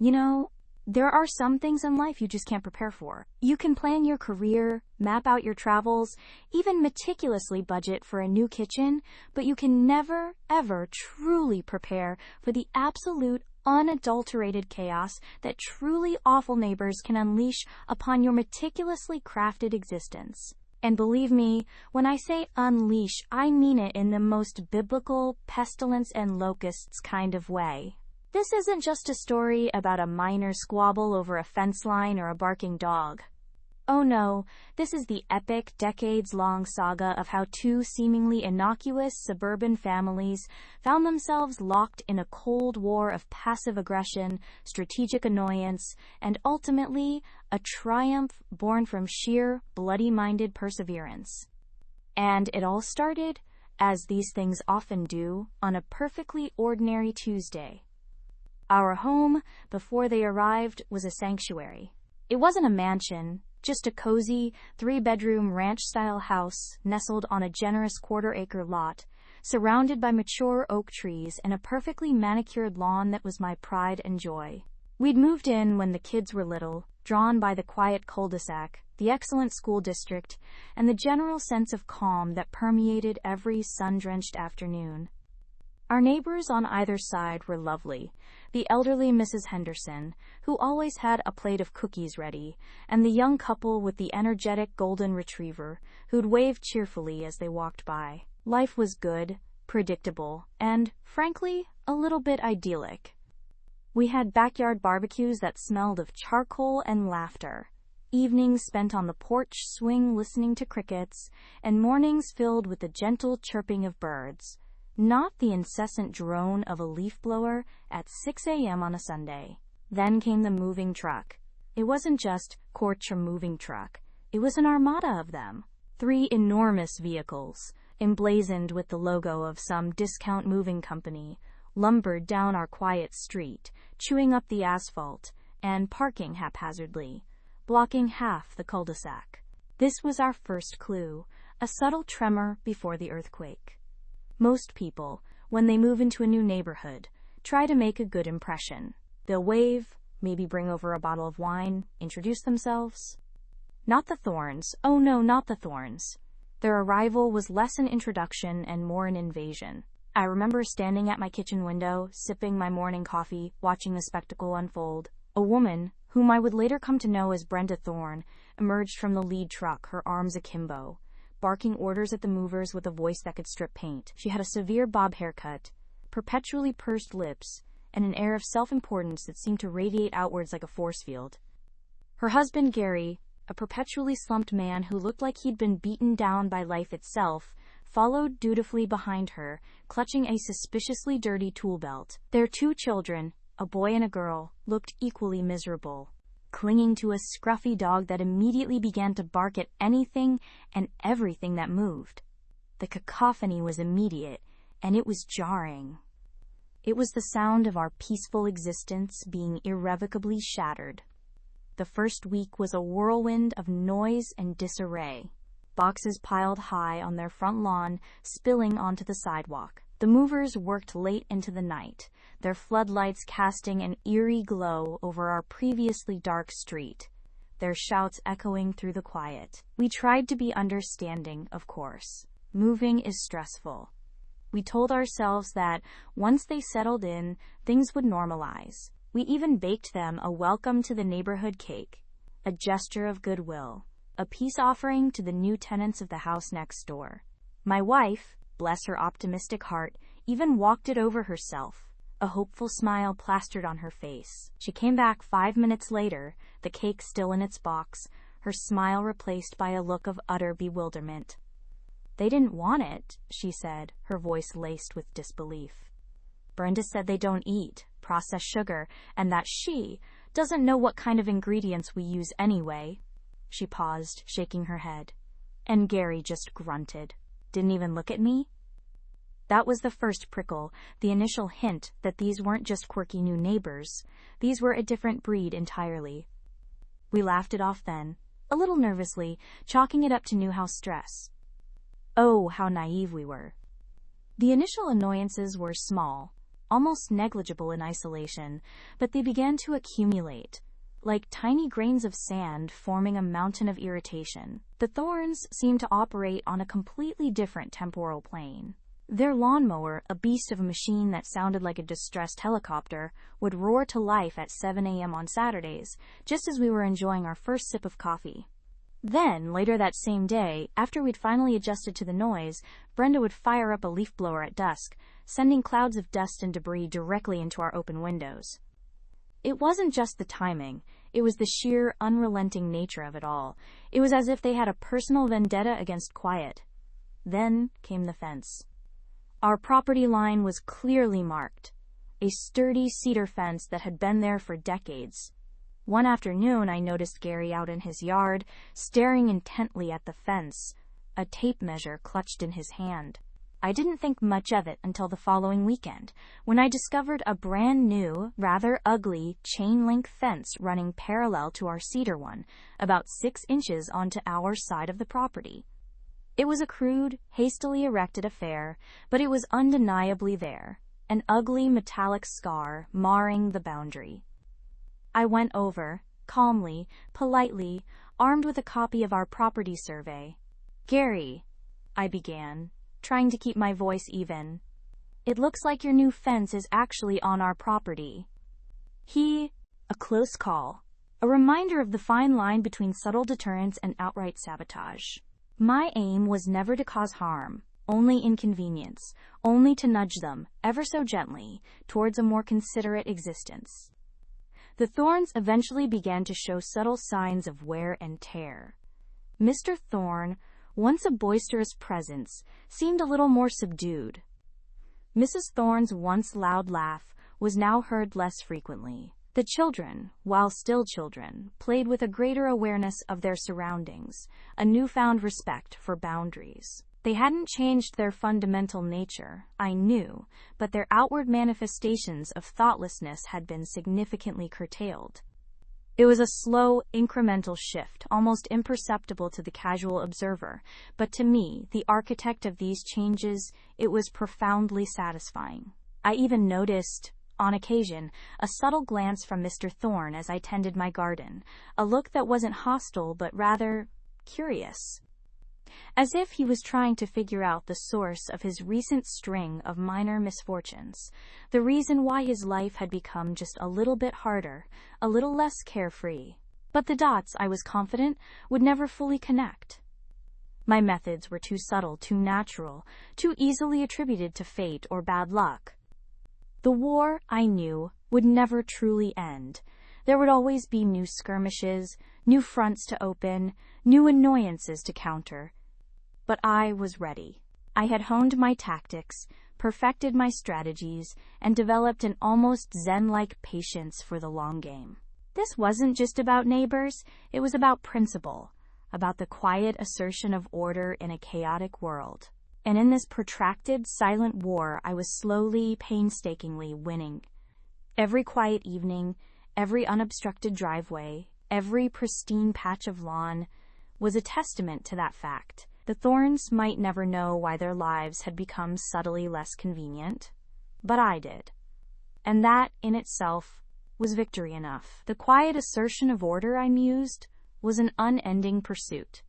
You know, there are some things in life you just can't prepare for. You can plan your career, map out your travels, even meticulously budget for a new kitchen, but you can never, ever truly prepare for the absolute, unadulterated chaos that truly awful neighbors can unleash upon your meticulously crafted existence. And believe me, when I say unleash, I mean it in the most biblical, pestilence and locusts kind of way. This isn't just a story about a minor squabble over a fence line or a barking dog. Oh no, this is the epic, decades-long saga of how two seemingly innocuous suburban families found themselves locked in a cold war of passive aggression, strategic annoyance, and ultimately, a triumph born from sheer, bloody-minded perseverance. And it all started, as these things often do, on a perfectly ordinary Tuesday. Our home, before they arrived, was a sanctuary. It wasn't a mansion, just a cozy, 3-bedroom ranch-style house nestled on a generous quarter-acre lot, surrounded by mature oak trees and a perfectly manicured lawn that was my pride and joy. We'd moved in when the kids were little, drawn by the quiet cul-de-sac, the excellent school district, and the general sense of calm that permeated every sun-drenched afternoon. Our neighbors on either side were lovely, the elderly Mrs. Henderson, who always had a plate of cookies ready, and the young couple with the energetic golden retriever, who'd wave cheerfully as they walked by. Life was good, predictable, and, frankly, a little bit idyllic. We had backyard barbecues that smelled of charcoal and laughter, evenings spent on the porch swing listening to crickets, and mornings filled with the gentle chirping of birds. Not the incessant drone of a leaf blower at 6 a.m. on a Sunday. Then came the moving truck. It wasn't just a moving truck. It was an armada of them. 3 enormous vehicles, emblazoned with the logo of some discount moving company, lumbered down our quiet street, chewing up the asphalt and parking haphazardly, blocking half the cul-de-sac. This was our first clue, a subtle tremor before the earthquake. Most people, when they move into a new neighborhood, try to make a good impression. They'll wave, maybe bring over a bottle of wine, introduce themselves. Not the Thorns. Oh no, not the Thorns. Their arrival was less an introduction and more an invasion. I remember standing at my kitchen window, sipping my morning coffee, watching the spectacle unfold. A woman, whom I would later come to know as Brenda Thorne, emerged from the lead truck, her arms akimbo, barking orders at the movers with a voice that could strip paint. She had a severe bob haircut, perpetually pursed lips, and an air of self-importance that seemed to radiate outwards like a force field. Her husband, Gary, a perpetually slumped man who looked like he'd been beaten down by life itself, followed dutifully behind her, clutching a suspiciously dirty tool belt. Their 2 children, a boy and a girl, looked equally miserable, clinging to a scruffy dog that immediately began to bark at anything and everything that moved. The cacophony was immediate, and it was jarring. It was the sound of our peaceful existence being irrevocably shattered. The first week was a whirlwind of noise and disarray. Boxes piled high on their front lawn, spilling onto the sidewalk. The movers worked late into the night, their floodlights casting an eerie glow over our previously dark street, their shouts echoing through the quiet. We tried to be understanding, of course. Moving is stressful. We told ourselves that, once they settled in, things would normalize. We even baked them a welcome to the neighborhood cake, a gesture of goodwill, a peace offering to the new tenants of the house next door. My wife, bless her optimistic heart, even walked it over herself, a hopeful smile plastered on her face. She came back 5 minutes later, the cake still in its box, her smile replaced by a look of utter bewilderment. "They didn't want it," she said, her voice laced with disbelief. "Brenda said they don't eat processed sugar, and that she doesn't know what kind of ingredients we use anyway." She paused, shaking her head. And Gary just grunted. Didn't even look at me? That was the first prickle, the initial hint that these weren't just quirky new neighbors. These were a different breed entirely. We laughed it off then, a little nervously, chalking it up to new house stress. Oh, how naive we were. The initial annoyances were small. almost negligible in isolation, but they began to accumulate, like tiny grains of sand forming a mountain of irritation. The thorns seemed to operate on a completely different temporal plane. Their lawnmower, a beast of a machine that sounded like a distressed helicopter, would roar to life at 7 a.m. on Saturdays, just as we were enjoying our first sip of coffee. Then, later that same day, after we'd finally adjusted to the noise, Brenda would fire up a leaf blower at dusk, sending clouds of dust and debris directly into our open windows. It wasn't just the timing, it was the sheer, unrelenting nature of it all. It was as if they had a personal vendetta against quiet. Then came the fence. Our property line was clearly marked, a sturdy cedar fence that had been there for decades. One afternoon, I noticed Gary out in his yard, staring intently at the fence, a tape measure clutched in his hand. I didn't think much of it until the following weekend, when I discovered a brand new, rather ugly, chain-link fence running parallel to our cedar one, about 6 inches onto our side of the property. It was a crude, hastily erected affair, but it was undeniably there, an ugly metallic scar marring the boundary. I went over, calmly, politely, armed with a copy of our property survey. "Gary," I began, trying to keep my voice even, "it looks like your new fence is actually on our property." A close call, a reminder of the fine line between subtle deterrence and outright sabotage. My aim was never to cause harm, only inconvenience, only to nudge them, ever so gently, towards a more considerate existence. The thorns eventually began to show subtle signs of wear and tear. Mr. Thorn, once a boisterous presence, seemed a little more subdued. Mrs. Thorn's once loud laugh was now heard less frequently. The children, while still children, played with a greater awareness of their surroundings, a newfound respect for boundaries. They hadn't changed their fundamental nature, I knew, but their outward manifestations of thoughtlessness had been significantly curtailed. It was a slow, incremental shift, almost imperceptible to the casual observer, but to me, the architect of these changes, it was profoundly satisfying. I even noticed, on occasion, a subtle glance from Mr. Thorn as I tended my garden, a look that wasn't hostile but rather curious, as if he was trying to figure out the source of his recent string of minor misfortunes, the reason why his life had become just a little bit harder, a little less carefree. But the dots, I was confident, would never fully connect. My methods were too subtle, too natural, too easily attributed to fate or bad luck. The war, I knew, would never truly end. There would always be new skirmishes, new fronts to open, new annoyances to counter. But I was ready. I had honed my tactics, perfected my strategies, and developed an almost zen-like patience for the long game. This wasn't just about neighbors, it was about principle, about the quiet assertion of order in a chaotic world. And in this protracted, silent war, I was slowly, painstakingly winning. Every quiet evening, every unobstructed driveway, every pristine patch of lawn was a testament to that fact. The Thorns might never know why their lives had become subtly less convenient, but I did. And that, in itself, was victory enough. The quiet assertion of order, I mused, was an unending pursuit.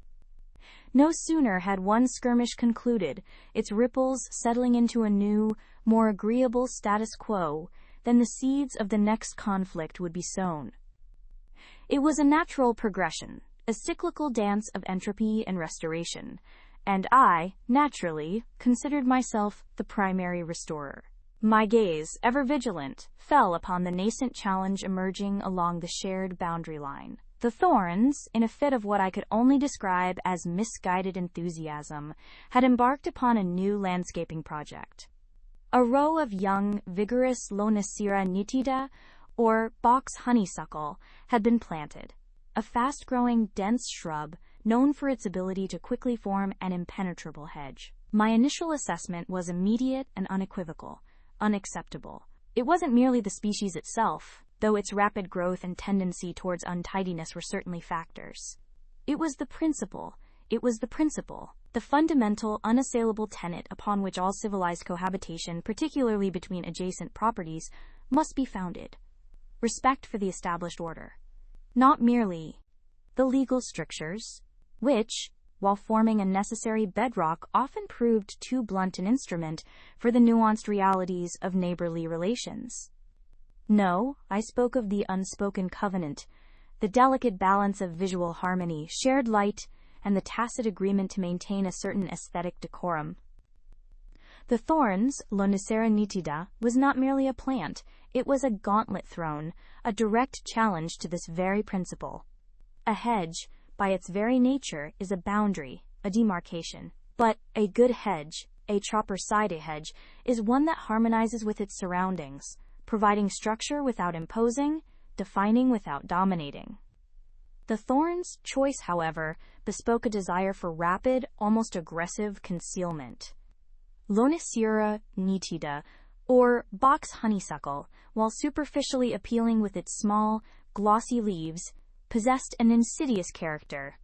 No sooner had one skirmish concluded, its ripples settling into a new, more agreeable status quo, than the seeds of the next conflict would be sown. It was a natural progression, a cyclical dance of entropy and restoration, and I, naturally, considered myself the primary restorer. My gaze, ever vigilant, fell upon the nascent challenge emerging along the shared boundary line. The Thorns, in a fit of what I could only describe as misguided enthusiasm, had embarked upon a new landscaping project. A row of young, vigorous Lonicera nitida, or box honeysuckle, had been planted, a fast-growing, dense shrub known for its ability to quickly form an impenetrable hedge. My initial assessment was immediate and unequivocal, unacceptable. It wasn't merely the species itself, though its rapid growth and tendency towards untidiness were certainly factors. It was the principle. The fundamental, unassailable tenet upon which all civilized cohabitation, particularly between adjacent properties, must be founded. Respect for the established order. Not merely the legal strictures, which, while forming a necessary bedrock, often proved too blunt an instrument for the nuanced realities of neighborly relations. No, I spoke of the unspoken covenant, the delicate balance of visual harmony, shared light, and the tacit agreement to maintain a certain aesthetic decorum. The thorns, Lonicera nitida, was not merely a plant, it was a gauntlet thrown, a direct challenge to this very principle. A hedge, by its very nature, is a boundary, a demarcation. But a good hedge, a proper-sided hedge, is one that harmonizes with its surroundings, providing structure without imposing, defining without dominating. The thorn's choice, however, bespoke a desire for rapid, almost aggressive concealment. Lonicera nitida, or box honeysuckle, while superficially appealing with its small, glossy leaves, possessed an insidious character.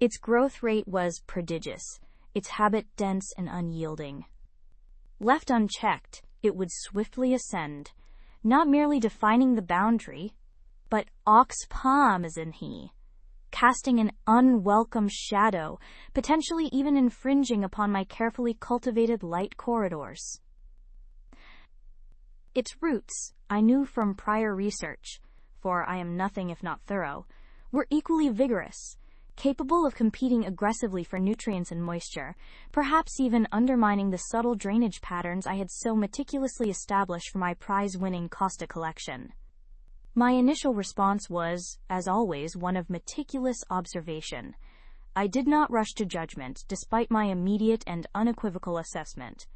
Its growth rate was prodigious, its habit dense and unyielding. Left unchecked, it would swiftly ascend, not merely defining the boundary, but ox palm as in he, casting an unwelcome shadow, potentially even infringing upon my carefully cultivated light corridors. Its roots, I knew from prior research, for I am nothing if not thorough, were equally vigorous, capable of competing aggressively for nutrients and moisture, perhaps even undermining the subtle drainage patterns I had so meticulously established for my prize-winning Costa collection. My initial response was, as always, one of meticulous observation. I did not rush to judgment, despite my immediate and unequivocal assessment.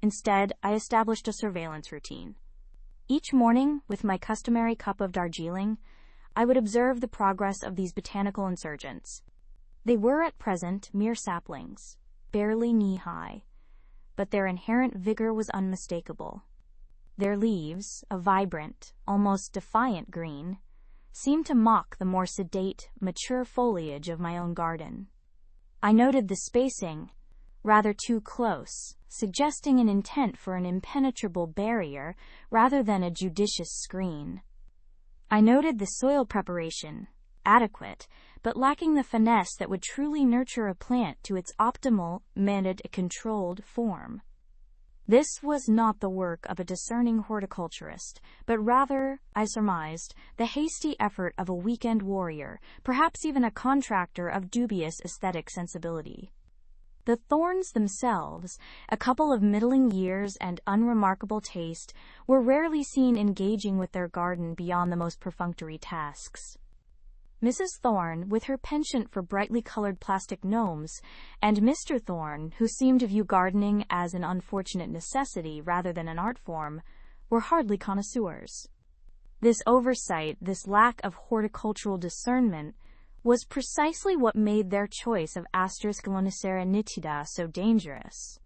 Instead, I established a surveillance routine. Each morning, with my customary cup of Darjeeling, I would observe the progress of these botanical insurgents. They were at present mere saplings, barely knee-high, but their inherent vigor was unmistakable. Their leaves, a vibrant, almost defiant green, seemed to mock the more sedate, mature foliage of my own garden. I noted the spacing, rather too close, suggesting an intent for an impenetrable barrier rather than a judicious screen. I noted the soil preparation, adequate, but lacking the finesse that would truly nurture a plant to its optimal, controlled form. This was not the work of a discerning horticulturist, but rather, I surmised, the hasty effort of a weekend warrior, perhaps even a contractor of dubious aesthetic sensibility. The thorns themselves, a couple of middling years and unremarkable taste, were rarely seen engaging with their garden beyond the most perfunctory tasks. Mrs. Thorne, with her penchant for brightly colored plastic gnomes, and Mr. Thorne, who seemed to view gardening as an unfortunate necessity rather than an art form, were hardly connoisseurs. This oversight, this lack of horticultural discernment, was precisely what made their choice of Lonicera nitida so dangerous.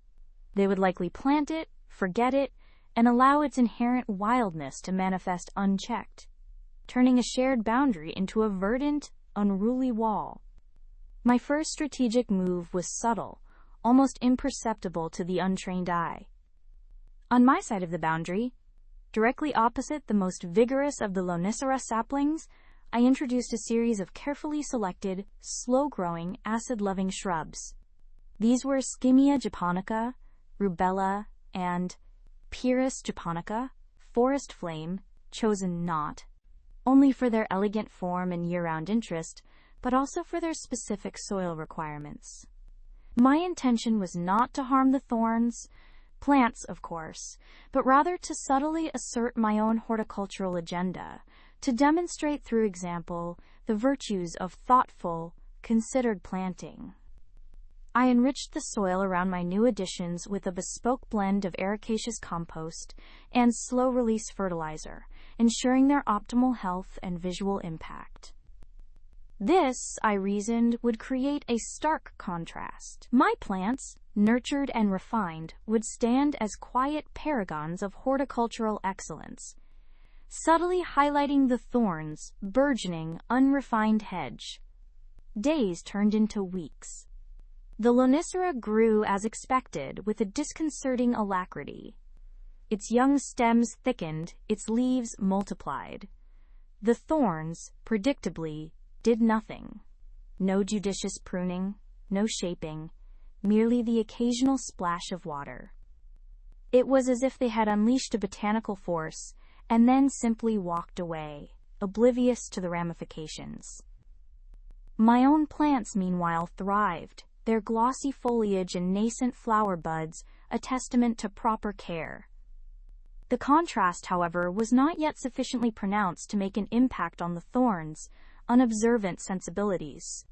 They would likely plant it, forget it, and allow its inherent wildness to manifest unchecked, turning a shared boundary into a verdant, unruly wall. My first strategic move was subtle, almost imperceptible to the untrained eye. On my side of the boundary, directly opposite the most vigorous of the Lonicera saplings, I introduced a series of carefully selected, slow-growing, acid-loving shrubs. These were Skimmia japonica, rubella, and Pyrrhus japonica, forest flame, chosen not only for their elegant form and year-round interest, but also for their specific soil requirements. My intention was not to harm the thorns, plants, of course, but rather to subtly assert my own horticultural agenda, to demonstrate through example the virtues of thoughtful, considered planting. I enriched the soil around my new additions with a bespoke blend of ericaceous compost and slow-release fertilizer, ensuring their optimal health and visual impact. This, I reasoned, would create a stark contrast. My plants, nurtured and refined, would stand as quiet paragons of horticultural excellence, subtly highlighting the thorns' burgeoning, unrefined hedge. Days turned into weeks. The Lonicera grew as expected, with a disconcerting alacrity. Its young stems thickened, its leaves multiplied. The thorns, predictably, did nothing. No judicious pruning, no shaping, merely the occasional splash of water. It was as if they had unleashed a botanical force and then simply walked away, oblivious to the ramifications. My own plants, meanwhile, thrived, their glossy foliage and nascent flower buds a testament to proper care. The contrast, however, was not yet sufficiently pronounced to make an impact on the thorns' unobservant sensibilities.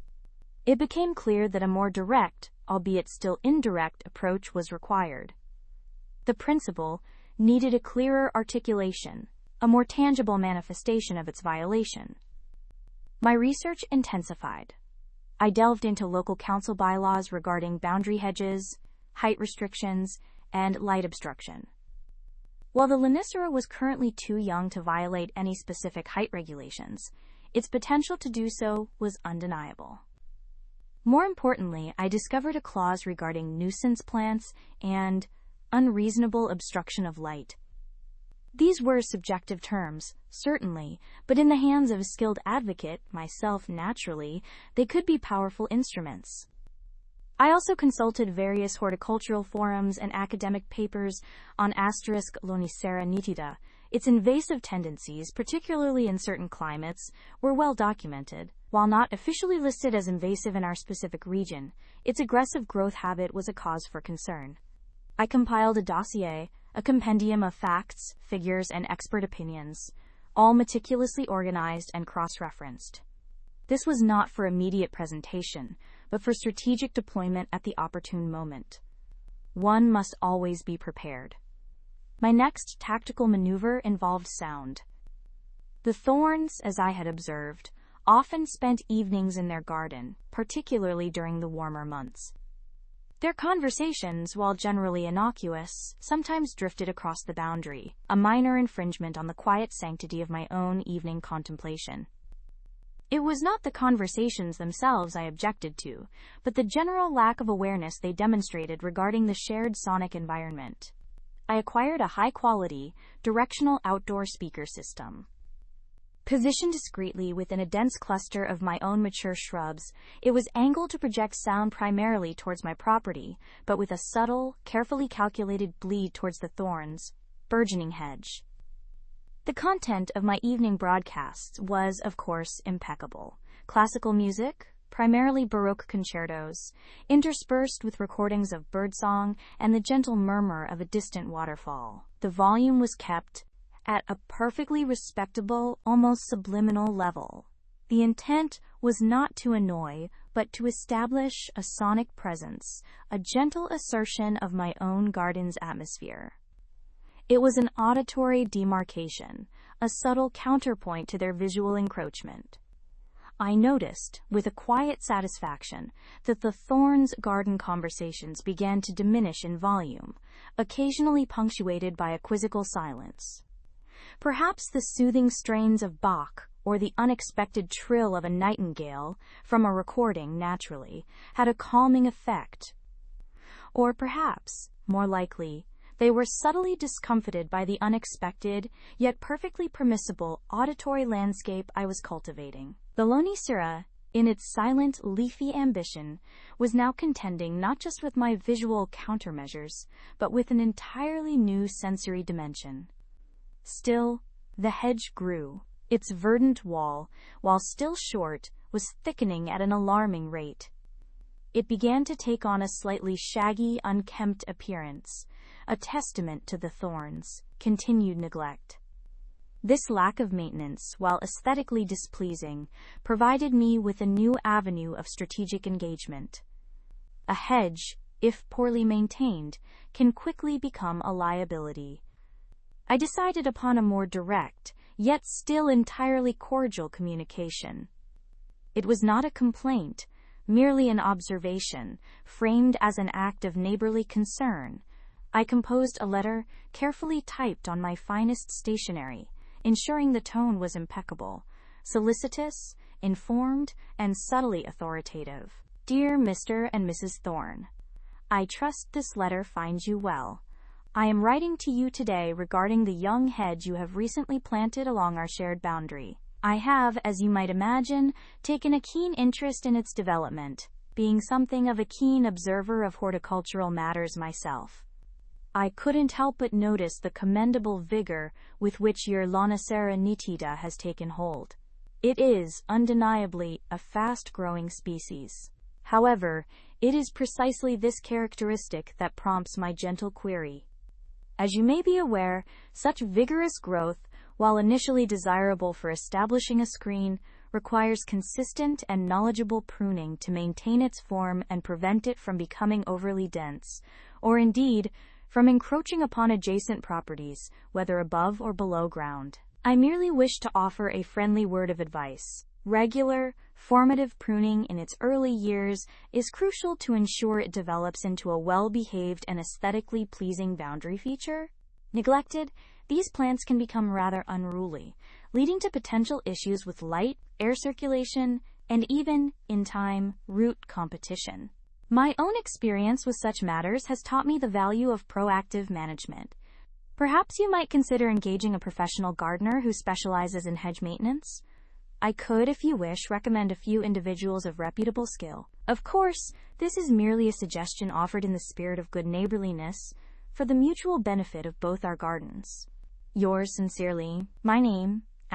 It became clear that a more direct, albeit still indirect, approach was required. The principle needed a clearer articulation, a more tangible manifestation of its violation. My research intensified. I delved into local council bylaws regarding boundary hedges, height restrictions, and light obstruction. While the Lonicera was currently too young to violate any specific height regulations, its potential to do so was undeniable. More importantly, I discovered a clause regarding nuisance plants and unreasonable obstruction of light. These were subjective terms, certainly, but in the hands of a skilled advocate, myself naturally, they could be powerful instruments. I also consulted various horticultural forums and academic papers on Lonicera nitida. Its invasive tendencies, particularly in certain climates, were well documented. While not officially listed as invasive in our specific region, its aggressive growth habit was a cause for concern. I compiled a dossier, a compendium of facts, figures, and expert opinions, all meticulously organized and cross-referenced. This was not for immediate presentation, but for strategic deployment at the opportune moment. One must always be prepared. My next tactical maneuver involved sound. The thorns, as I had observed, often spent evenings in their garden, particularly during the warmer months. Their conversations, while generally innocuous, sometimes drifted across the boundary, a minor infringement on the quiet sanctity of my own evening contemplation. It was not the conversations themselves I objected to, but the general lack of awareness they demonstrated regarding the shared sonic environment. I acquired a high-quality, directional outdoor speaker system. Positioned discreetly within a dense cluster of my own mature shrubs, it was angled to project sound primarily towards my property, but with a subtle, carefully calculated bleed towards the thorns' burgeoning hedge. The content of my evening broadcasts was, of course, impeccable. Classical music, primarily Baroque concertos, interspersed with recordings of birdsong and the gentle murmur of a distant waterfall. The volume was kept at a perfectly respectable, almost subliminal level. The intent was not to annoy, but to establish a sonic presence, a gentle assertion of my own garden's atmosphere. It was an auditory demarcation, a subtle counterpoint to their visual encroachment. I noticed, with a quiet satisfaction, that the Thorns' garden conversations began to diminish in volume, occasionally punctuated by a quizzical silence. Perhaps the soothing strains of Bach, or the unexpected trill of a nightingale, from a recording, naturally, had a calming effect. Or perhaps, more likely, they were subtly discomfited by the unexpected, yet perfectly permissible auditory landscape I was cultivating. The Lonicera, in its silent, leafy ambition, was now contending not just with my visual countermeasures, but with an entirely new sensory dimension. Still, the hedge grew. Its verdant wall, while still short, was thickening at an alarming rate. It began to take on a slightly shaggy, unkempt appearance, a testament to the thorns' continued neglect. This lack of maintenance, while aesthetically displeasing, provided me with a new avenue of strategic engagement. A hedge, if poorly maintained, can quickly become a liability. I decided upon a more direct, yet still entirely cordial communication. It was not a complaint, merely an observation, framed as an act of neighborly concern. I composed a letter carefully typed on my finest stationery, ensuring the tone was impeccable, solicitous, informed, and subtly authoritative. Dear Mr. and Mrs. Thorne, I trust this letter finds you well. I am writing to you today regarding the young hedge you have recently planted along our shared boundary. I have, as you might imagine, taken a keen interest in its development, being something of a keen observer of horticultural matters myself. I couldn't help but notice the commendable vigor with which your Lonicera nitida has taken hold. It is, undeniably, a fast-growing species. However, it is precisely this characteristic that prompts my gentle query. As you may be aware, such vigorous growth, while initially desirable for establishing a screen, requires consistent and knowledgeable pruning to maintain its form and prevent it from becoming overly dense, or indeed, from encroaching upon adjacent properties, whether above or below ground. I merely wish to offer a friendly word of advice. Regular, formative pruning in its early years is crucial to ensure it develops into a well-behaved and aesthetically pleasing boundary feature. Neglected, these plants can become rather unruly, leading to potential issues with light, air circulation, and even, in time, root competition. My own experience with such matters has taught me the value of proactive management. Perhaps you might consider engaging a professional gardener who specializes in hedge maintenance. I could, if you wish, recommend a few individuals of reputable skill. Of course, this is merely a suggestion offered in the spirit of good neighborliness, for the mutual benefit of both our gardens. Yours sincerely, my name, **.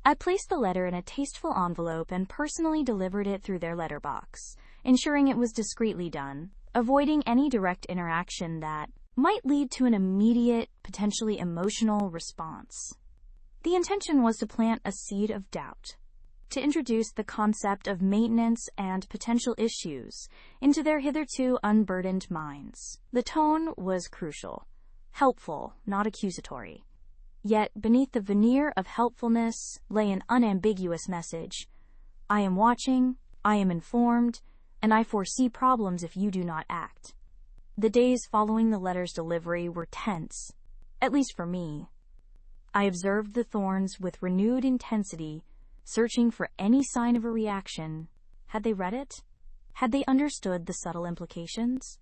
I placed the letter in a tasteful envelope and personally delivered it through their letterbox, ensuring it was discreetly done, avoiding any direct interaction that might lead to an immediate, potentially emotional response. The intention was to plant a seed of doubt, to introduce the concept of maintenance and potential issues into their hitherto unburdened minds. The tone was crucial, helpful, not accusatory. Yet beneath the veneer of helpfulness lay an unambiguous message. I am watching, I am informed, and I foresee problems if you do not act. The days following the letter's delivery were tense, at least for me. I observed the thorns with renewed intensity, searching for any sign of a reaction. Had they read it? Had they understood the subtle implications?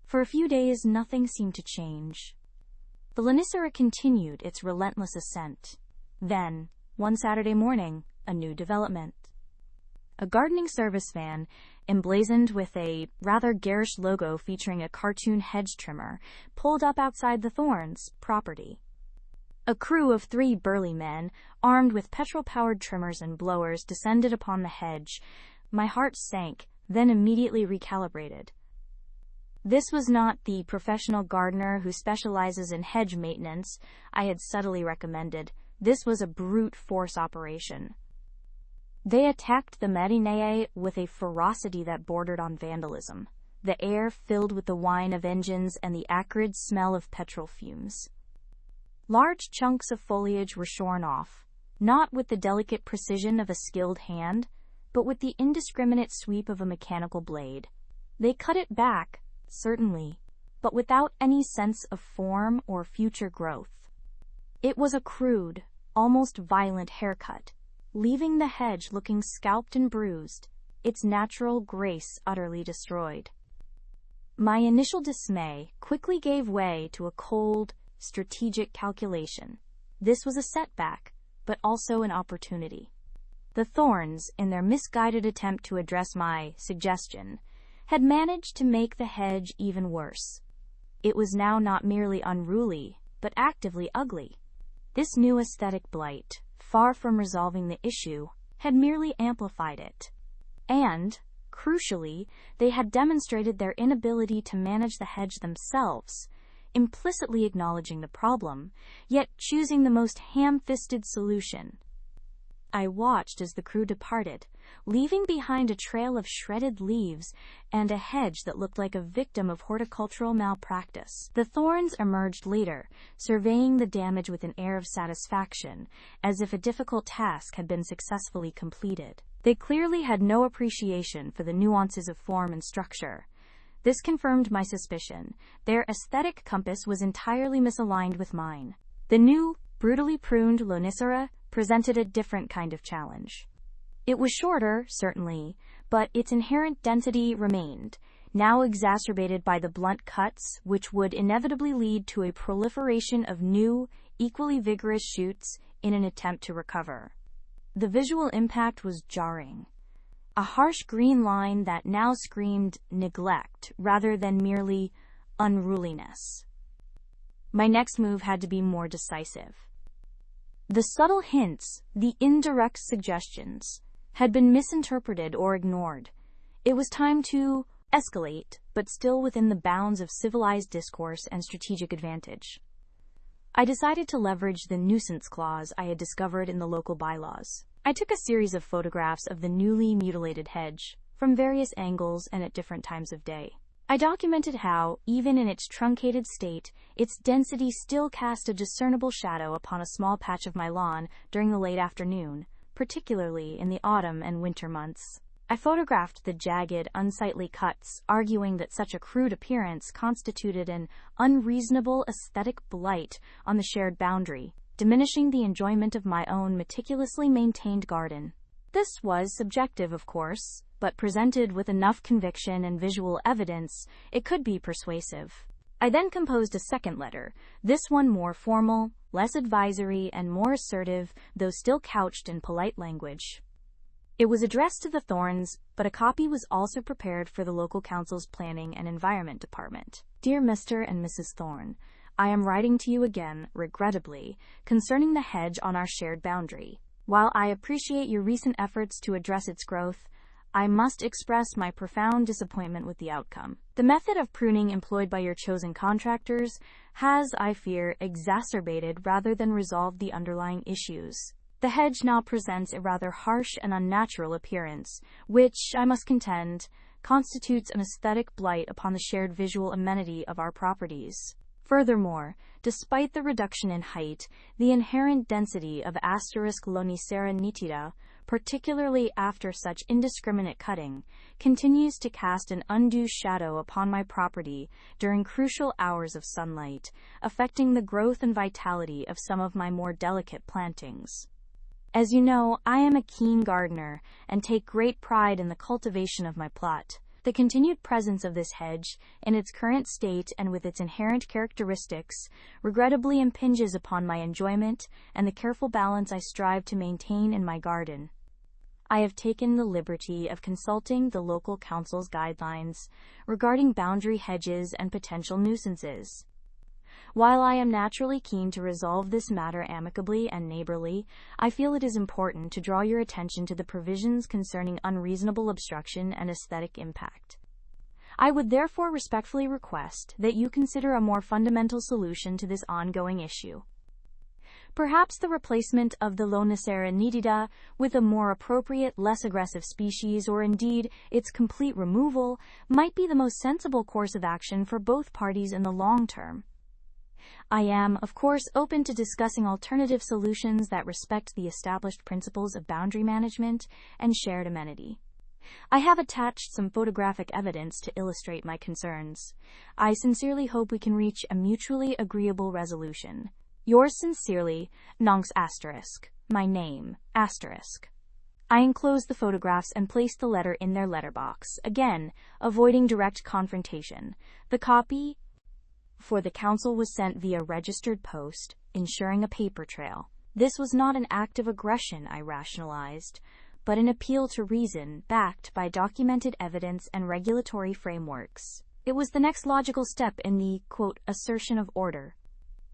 For a few days, nothing seemed to change. The Lonicera continued its relentless ascent. Then, one Saturday morning, a new development. A gardening service van, emblazoned with a rather garish logo featuring a cartoon hedge trimmer, pulled up outside the Thorns' property. A crew of 3 burly men, armed with petrol-powered trimmers and blowers, descended upon the hedge. My heart sank, then immediately recalibrated. This was not the professional gardener who specializes in hedge maintenance I had subtly recommended. This was a brute force operation. They attacked the Marinae with a ferocity that bordered on vandalism, the air filled with the whine of engines and the acrid smell of petrol fumes. Large chunks of foliage were shorn off, not with the delicate precision of a skilled hand, but with the indiscriminate sweep of a mechanical blade. They cut it back, certainly, but without any sense of form or future growth. It was a crude, almost violent haircut, leaving the hedge looking scalped and bruised, its natural grace utterly destroyed. My initial dismay quickly gave way to a cold, strategic calculation. This was a setback, but also an opportunity. The Thorns, in their misguided attempt to address my suggestion, had managed to make the hedge even worse. It was now not merely unruly, but actively ugly. This new aesthetic blight, far from resolving the issue, had merely amplified it. And, crucially, they had demonstrated their inability to manage the hedge themselves, implicitly acknowledging the problem, yet choosing the most ham-fisted solution. I watched as the crew departed, leaving behind a trail of shredded leaves and a hedge that looked like a victim of horticultural malpractice. The Thorns emerged later, surveying the damage with an air of satisfaction, as if a difficult task had been successfully completed. They clearly had no appreciation for the nuances of form and structure. This confirmed my suspicion. Their aesthetic compass was entirely misaligned with mine. The new, brutally pruned Lonicera presented a different kind of challenge. It was shorter, certainly, but its inherent density remained, now exacerbated by the blunt cuts, which would inevitably lead to a proliferation of new, equally vigorous shoots in an attempt to recover. The visual impact was jarring. A harsh green line that now screamed neglect rather than merely unruliness. My next move had to be more decisive. The subtle hints, the indirect suggestions, had been misinterpreted or ignored. It was time to escalate, but still within the bounds of civilized discourse and strategic advantage. I decided to leverage the nuisance clause I had discovered in the local bylaws. I took a series of photographs of the newly mutilated hedge, from various angles and at different times of day. I documented how, even in its truncated state, its density still cast a discernible shadow upon a small patch of my lawn during the late afternoon, particularly in the autumn and winter months. I photographed the jagged, unsightly cuts, arguing that such a crude appearance constituted an unreasonable aesthetic blight on the shared boundary, diminishing the enjoyment of my own meticulously maintained garden. This was subjective, of course, but presented with enough conviction and visual evidence, it could be persuasive. I then composed a second letter, this one more formal, less advisory, and more assertive, though still couched in polite language. It was addressed to the Thorns, but a copy was also prepared for the local council's Planning and Environment Department. Dear Mr. and Mrs. Thorn, I am writing to you again, regrettably, concerning the hedge on our shared boundary. While I appreciate your recent efforts to address its growth, I must express my profound disappointment with the outcome. The method of pruning employed by your chosen contractors has, I fear, exacerbated rather than resolved the underlying issues. The hedge now presents a rather harsh and unnatural appearance, which, I must contend, constitutes an aesthetic blight upon the shared visual amenity of our properties. Furthermore, despite the reduction in height, the inherent density of *Lonicera nitida, particularly after such indiscriminate cutting, continues to cast an undue shadow upon my property during crucial hours of sunlight, affecting the growth and vitality of some of my more delicate plantings. As you know, I am a keen gardener and take great pride in the cultivation of my plot. The continued presence of this hedge, in its current state and with its inherent characteristics, regrettably impinges upon my enjoyment and the careful balance I strive to maintain in my garden. I have taken the liberty of consulting the local council's guidelines regarding boundary hedges and potential nuisances. While I am naturally keen to resolve this matter amicably and neighborly, I feel it is important to draw your attention to the provisions concerning unreasonable obstruction and aesthetic impact. I would therefore respectfully request that you consider a more fundamental solution to this ongoing issue. Perhaps the replacement of the Lonicera nitida with a more appropriate, less aggressive species, or indeed its complete removal, might be the most sensible course of action for both parties in the long term. I am, of course, open to discussing alternative solutions that respect the established principles of boundary management and shared amenity. I have attached some photographic evidence to illustrate my concerns. I sincerely hope we can reach a mutually agreeable resolution. Yours sincerely, Nonx*, my name, *. I enclosed the photographs and placed the letter in their letterbox, again, avoiding direct confrontation. The copy for the council was sent via registered post, ensuring a paper trail. This was not an act of aggression, I rationalized, but an appeal to reason, backed by documented evidence and regulatory frameworks. It was the next logical step in the, quote, assertion of order.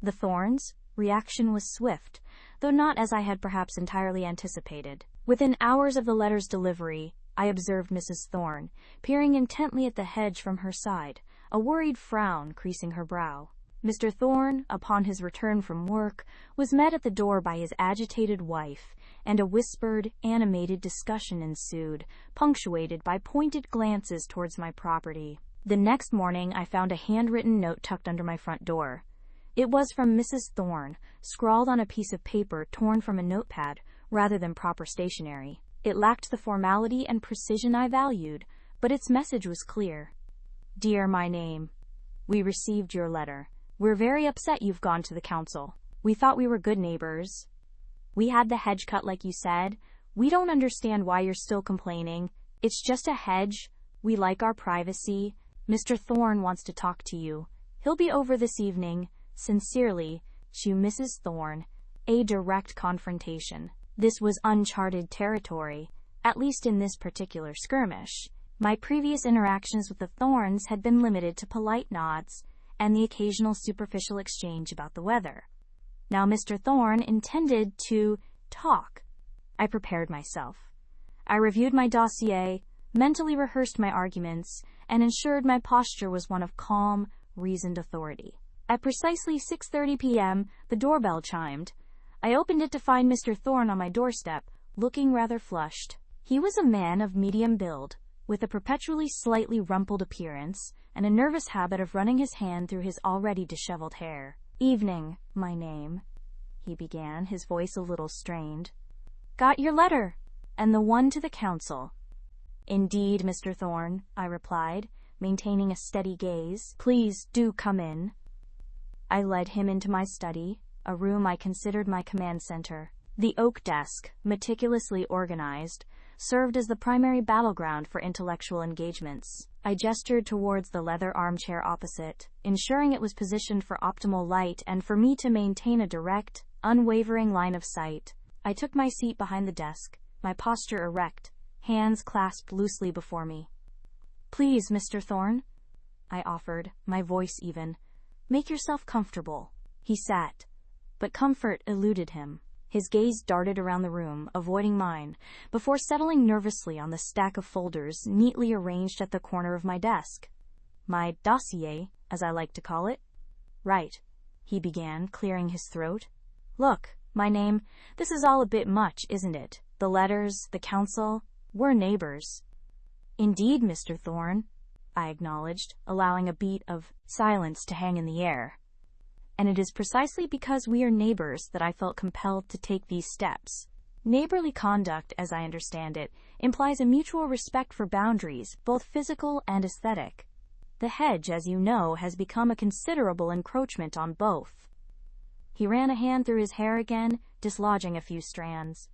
The Thorns' reaction was swift, though not as I had perhaps entirely anticipated. Within hours of the letter's delivery, I observed Mrs. Thorn, peering intently at the hedge from her side, a worried frown creasing her brow. Mr. Thorn, upon his return from work, was met at the door by his agitated wife, and a whispered, animated discussion ensued, punctuated by pointed glances towards my property. The next morning I found a handwritten note tucked under my front door. It was from Mrs. Thorn, scrawled on a piece of paper torn from a notepad rather than proper stationery. It lacked the formality and precision I valued, but its message was clear. Dear my name, we received your letter. We're very upset you've gone to the council. We thought we were good neighbors. We had the hedge cut like you said. "We don't understand why you're still complaining. It's just a hedge. We like our privacy. Mr. Thorne wants to talk to you. He'll be over this evening. Sincerely, to Mrs. Thorne." A direct confrontation. This was uncharted territory, at least in this particular skirmish. My previous interactions with the Thornes had been limited to polite nods and the occasional superficial exchange about the weather. Now Mr. Thorne intended to talk. I prepared myself. I reviewed my dossier, mentally rehearsed my arguments, and ensured my posture was one of calm, reasoned authority. At precisely 6:30 p.m., the doorbell chimed. I opened it to find Mr. Thorne on my doorstep, looking rather flushed. He was a man of medium build, with a perpetually slightly rumpled appearance and a nervous habit of running his hand through his already disheveled hair. "Evening, my name," he began, his voice a little strained. "Got your letter, and the one to the council." "Indeed, Mr. Thorne," I replied, maintaining a steady gaze. "Please do come in." I led him into my study, a room I considered my command center. The oak desk, meticulously organized, served as the primary battleground for intellectual engagements. I gestured towards the leather armchair opposite, ensuring it was positioned for optimal light and for me to maintain a direct, unwavering line of sight. I took my seat behind the desk, my posture erect, hands clasped loosely before me. "Please, Mr. Thorne," I offered, my voice even. "Make yourself comfortable." He sat, but comfort eluded him. His gaze darted around the room, avoiding mine, before settling nervously on the stack of folders neatly arranged at the corner of my desk. My dossier, as I like to call it. "Right," he began, clearing his throat. "Look, my name, this is all a bit much, isn't it? The letters, the council, we're neighbors." "Indeed, Mr. Thorne," I acknowledged, allowing a beat of silence to hang in the air. "And it is precisely because we are neighbors that I felt compelled to take these steps. Neighborly conduct, as I understand it, implies a mutual respect for boundaries, both physical and aesthetic. The hedge, as you know, has become a considerable encroachment on both." He ran a hand through his hair again, dislodging a few strands.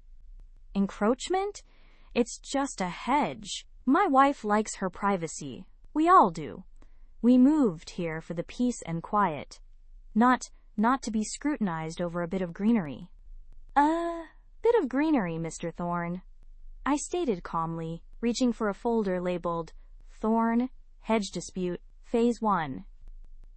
"Encroachment? It's just a hedge. My wife likes her privacy. We all do. We moved here for the peace and quiet. Not to be scrutinized over a bit of greenery." "Bit of greenery, Mr. Thorne," I stated calmly, reaching for a folder labeled "Thorne, Hedge Dispute, Phase 1.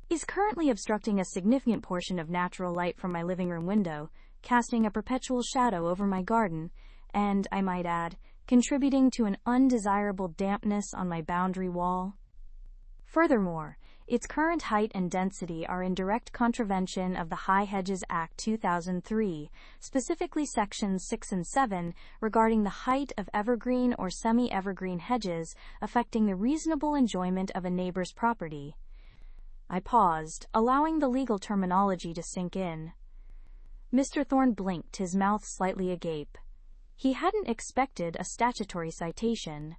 Is currently obstructing a significant portion of natural light from my living room window, casting a perpetual shadow over my garden, and, I might add, contributing to an undesirable dampness on my boundary wall. Furthermore, its current height and density are in direct contravention of the High Hedges Act 2003, specifically Sections 6 and 7, regarding the height of evergreen or semi-evergreen hedges affecting the reasonable enjoyment of a neighbor's property." I paused, allowing the legal terminology to sink in. Mr. Thorne blinked, his mouth slightly agape. He hadn't expected a statutory citation.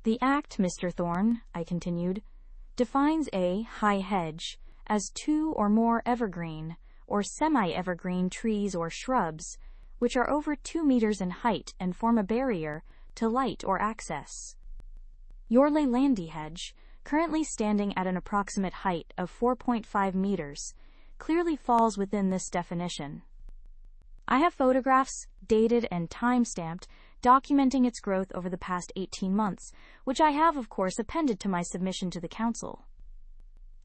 "The Act, Mr. Thorne," I continued, "defines a high hedge as 2 or more evergreen or semi-evergreen trees or shrubs, which are over 2 meters in height and form a barrier to light or access. Your Leylandi hedge, currently standing at an approximate height of 4.5 meters, clearly falls within this definition. I have photographs, dated and time-stamped, documenting its growth over the past 18 months, which I have, of course, appended to my submission to the council."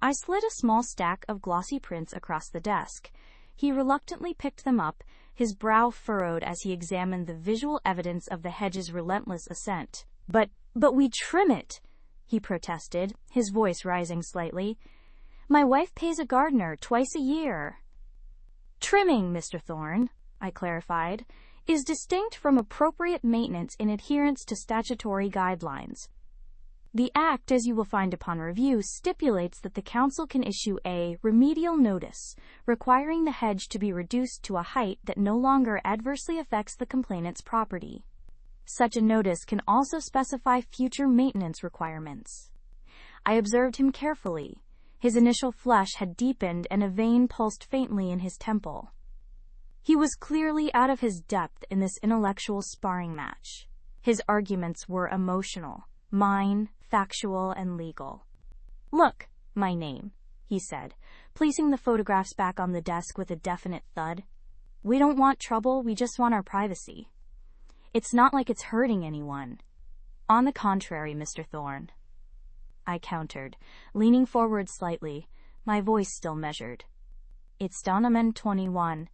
I slid a small stack of glossy prints across the desk. He reluctantly picked them up, his brow furrowed as he examined the visual evidence of the hedge's relentless ascent. But we trim it," he protested, his voice rising slightly. "My wife pays a gardener twice a year." "Trimming, Mr. Thorne," I clarified, "is distinct from appropriate maintenance in adherence to statutory guidelines. The Act, as you will find upon review, stipulates that the Council can issue a remedial notice requiring the hedge to be reduced to a height that no longer adversely affects the complainant's property. Such a notice can also specify future maintenance requirements." I observed him carefully. His initial flush had deepened and a vein pulsed faintly in his temple. He was clearly out of his depth in this intellectual sparring match. His arguments were emotional, mine, factual, and legal. "Look, my name," he said, placing the photographs back on the desk with a definite thud. "We don't want trouble, we just want our privacy. It's not like it's hurting anyone." "On the contrary, Mr. Thorne," I countered, leaning forward slightly, my voice still measured. "It's Donovan 21,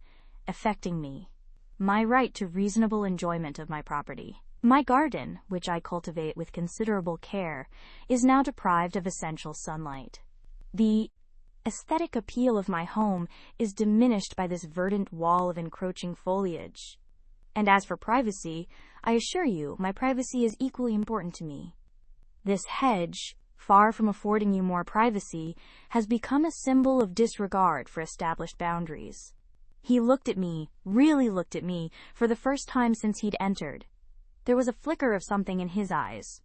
affecting me, my right to reasonable enjoyment of my property. My garden, which I cultivate with considerable care, is now deprived of essential sunlight. The aesthetic appeal of my home is diminished by this verdant wall of encroaching foliage. And as for privacy, I assure you, my privacy is equally important to me. This hedge, far from affording you more privacy, has become a symbol of disregard for established boundaries." He looked at me, really looked at me, for the first time since he'd entered. There was a flicker of something in his eyes.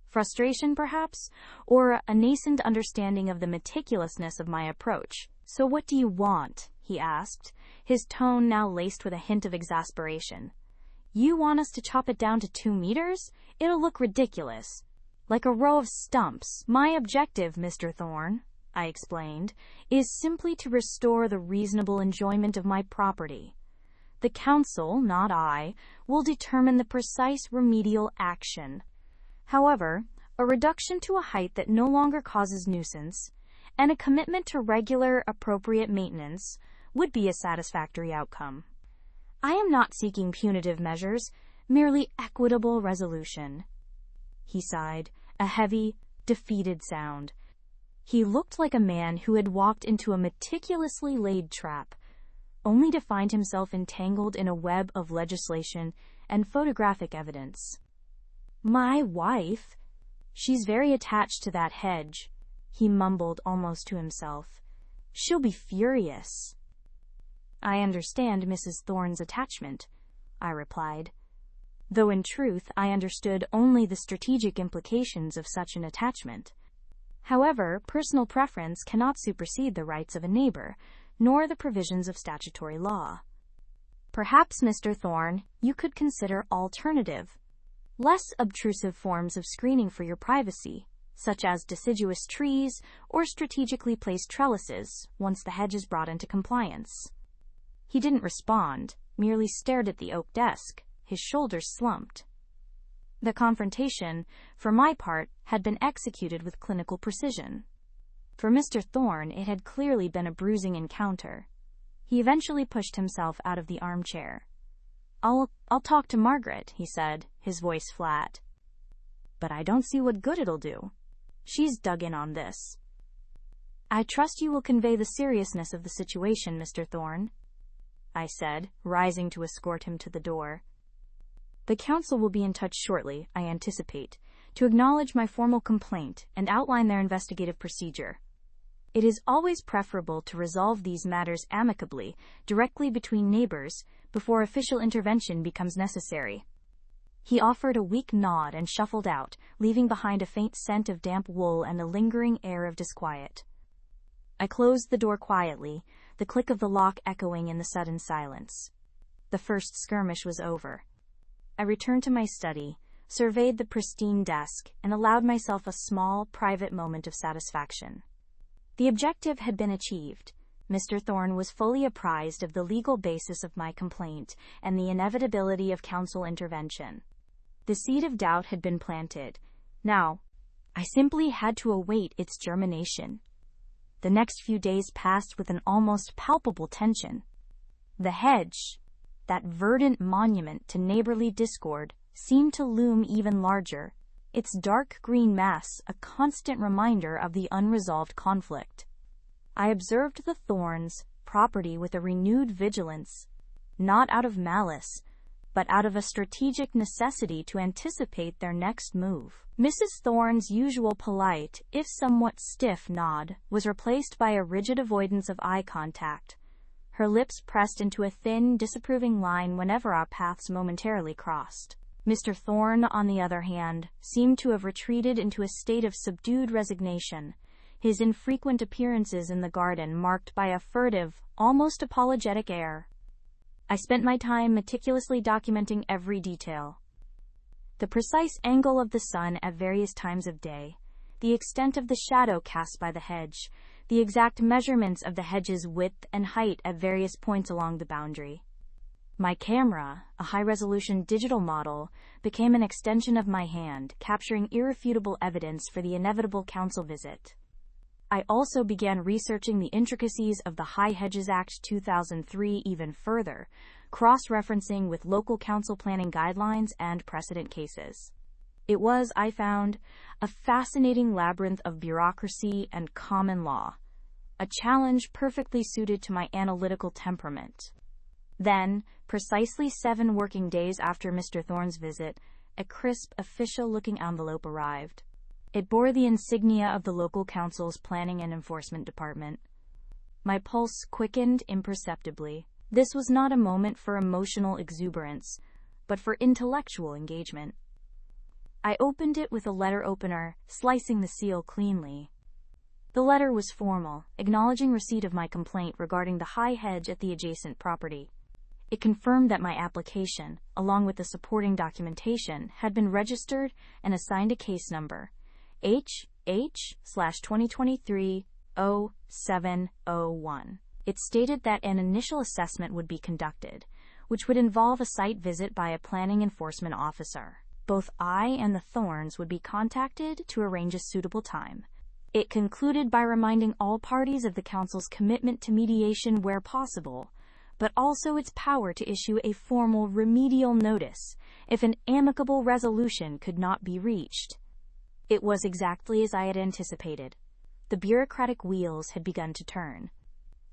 Frustration, perhaps, or a nascent understanding of the meticulousness of my approach. "So what do you want?" he asked, his tone now laced with a hint of exasperation. "You want us to chop it down to 2 meters? It'll look ridiculous. Like a row of stumps." "My objective, Mr. Thorne," I explained, "is simply to restore the reasonable enjoyment of my property. The council, not I, will determine the precise remedial action. However, a reduction to a height that no longer causes nuisance, and a commitment to regular, appropriate maintenance, would be a satisfactory outcome. I am not seeking punitive measures, merely equitable resolution." He sighed, a heavy, defeated sound. He looked like a man who had walked into a meticulously laid trap, only to find himself entangled in a web of legislation and photographic evidence. "My wife? She's very attached to that hedge," he mumbled almost to himself. "She'll be furious." "I understand Mrs. Thorne's attachment," I replied, though in truth I understood only the strategic implications of such an attachment. However, personal preference cannot supersede the rights of a neighbor, nor the provisions of statutory law. "Perhaps, Mr. Thorne, you could consider alternative, less obtrusive forms of screening for your privacy, such as deciduous trees or strategically placed trellises, once the hedge is brought into compliance." He didn't respond, merely stared at the oak desk, his shoulders slumped. The confrontation, for my part, had been executed with clinical precision. For Mr. Thorne, it had clearly been a bruising encounter. He eventually pushed himself out of the armchair. I'll talk to Margaret," he said, his voice flat. "But I don't see what good it'll do. She's dug in on this." "I trust you will convey the seriousness of the situation, Mr. Thorne," I said, rising to escort him to the door. "The council will be in touch shortly, I anticipate, to acknowledge my formal complaint and outline their investigative procedure. It is always preferable to resolve these matters amicably, directly between neighbors, before official intervention becomes necessary." He offered a weak nod and shuffled out, leaving behind a faint scent of damp wool and a lingering air of disquiet. I closed the door quietly, the click of the lock echoing in the sudden silence. The first skirmish was over. I returned to my study, surveyed the pristine desk, and allowed myself a small, private moment of satisfaction. The objective had been achieved. Mr. Thorne was fully apprised of the legal basis of my complaint and the inevitability of council intervention. The seed of doubt had been planted. Now, I simply had to await its germination. The next few days passed with an almost palpable tension. The hedge, that verdant monument to neighborly discord, seemed to loom even larger, its dark green mass a constant reminder of the unresolved conflict. I observed the Thornes' property with a renewed vigilance, not out of malice, but out of a strategic necessity to anticipate their next move. Mrs. Thorne's usual polite, if somewhat stiff, nod was replaced by a rigid avoidance of eye contact, her lips pressed into a thin, disapproving line whenever our paths momentarily crossed. Mr. Thorne, on the other hand, seemed to have retreated into a state of subdued resignation, his infrequent appearances in the garden marked by a furtive, almost apologetic air. I spent my time meticulously documenting every detail. The precise angle of the sun at various times of day, the extent of the shadow cast by the hedge, the exact measurements of the hedge's width and height at various points along the boundary. My camera, a high-resolution digital model, became an extension of my hand, capturing irrefutable evidence for the inevitable council visit. I also began researching the intricacies of the High Hedges Act 2003 even further, cross-referencing with local council planning guidelines and precedent cases. It was, I found, a fascinating labyrinth of bureaucracy and common law, a challenge perfectly suited to my analytical temperament. Then, precisely 7 working days after Mr. Thorne's visit, a crisp, official-looking envelope arrived. It bore the insignia of the local council's Planning and Enforcement Department. My pulse quickened imperceptibly. This was not a moment for emotional exuberance, but for intellectual engagement. I opened it with a letter opener, slicing the seal cleanly. The letter was formal, acknowledging receipt of my complaint regarding the high hedge at the adjacent property. It confirmed that my application, along with the supporting documentation, had been registered and assigned a case number, HH/2023-0701. It stated that an initial assessment would be conducted, which would involve a site visit by a planning enforcement officer. Both I and the Thornes would be contacted to arrange a suitable time. It concluded by reminding all parties of the council's commitment to mediation where possible, but also its power to issue a formal remedial notice if an amicable resolution could not be reached. It was exactly as I had anticipated. The bureaucratic wheels had begun to turn.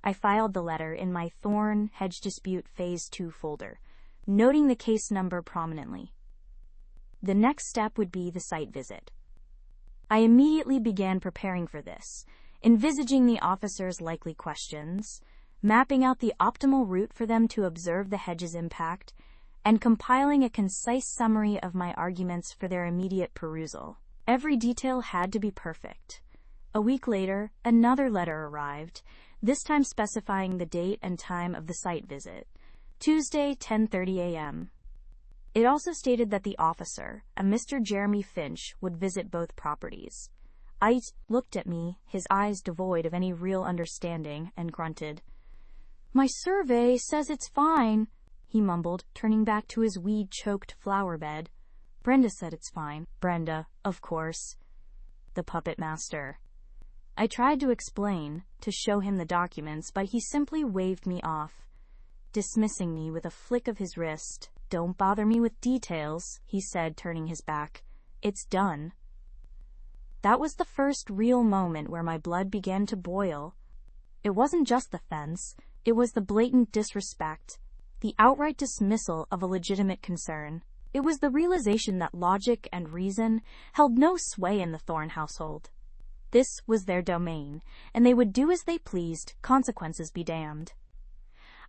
I filed the letter in my Thorne Hedge Dispute Phase 2 folder, noting the case number prominently. The next step would be the site visit. I immediately began preparing for this, envisaging the officers' likely questions, mapping out the optimal route for them to observe the hedge's impact, and compiling a concise summary of my arguments for their immediate perusal. Every detail had to be perfect. A week later, another letter arrived, this time specifying the date and time of the site visit, Tuesday, 10:30 a.m. It also stated that the officer, a Mr. Jeremy Finch, would visit both properties. I looked at me, his eyes devoid of any real understanding, and grunted. "My survey says it's fine," he mumbled, turning back to his weed-choked flower bed. "Brenda said it's fine." Brenda, of course. The puppet master. I tried to explain, to show him the documents, but he simply waved me off, dismissing me with a flick of his wrist. "Don't bother me with details," he said, turning his back. "It's done." That was the first real moment where my blood began to boil. It wasn't just the fence, it was the blatant disrespect, the outright dismissal of a legitimate concern. It was the realization that logic and reason held no sway in the Thorne household. This was their domain, and they would do as they pleased, consequences be damned.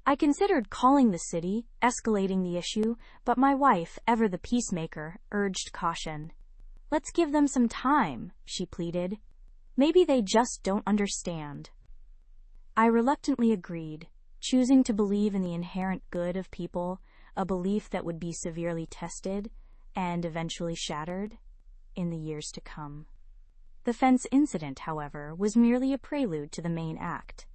I considered calling the city, escalating the issue, but my wife, ever the peacemaker, urged caution. "Let's give them some time," she pleaded. "Maybe they just don't understand." I reluctantly agreed, choosing to believe in the inherent good of people, a belief that would be severely tested and eventually shattered in the years to come. The fence incident, however, was merely a prelude to the main act.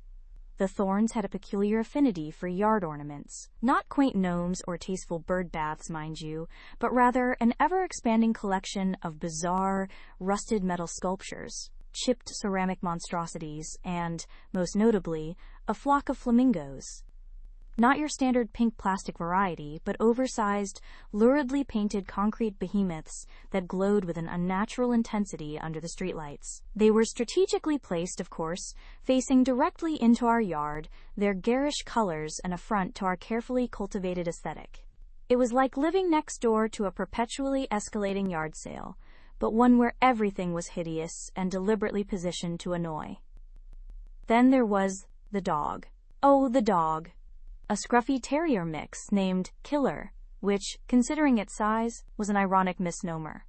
The Thornes had a peculiar affinity for yard ornaments, not quaint gnomes or tasteful bird baths, mind you, but rather an ever-expanding collection of bizarre, rusted metal sculptures, chipped ceramic monstrosities, and, most notably, a flock of flamingos. Not your standard pink plastic variety, but oversized, luridly painted concrete behemoths that glowed with an unnatural intensity under the streetlights. They were strategically placed, of course, facing directly into our yard, their garish colors an affront to our carefully cultivated aesthetic. It was like living next door to a perpetually escalating yard sale, but one where everything was hideous and deliberately positioned to annoy. Then there was the dog. Oh, the dog. A scruffy terrier mix named Killer, which, considering its size, was an ironic misnomer.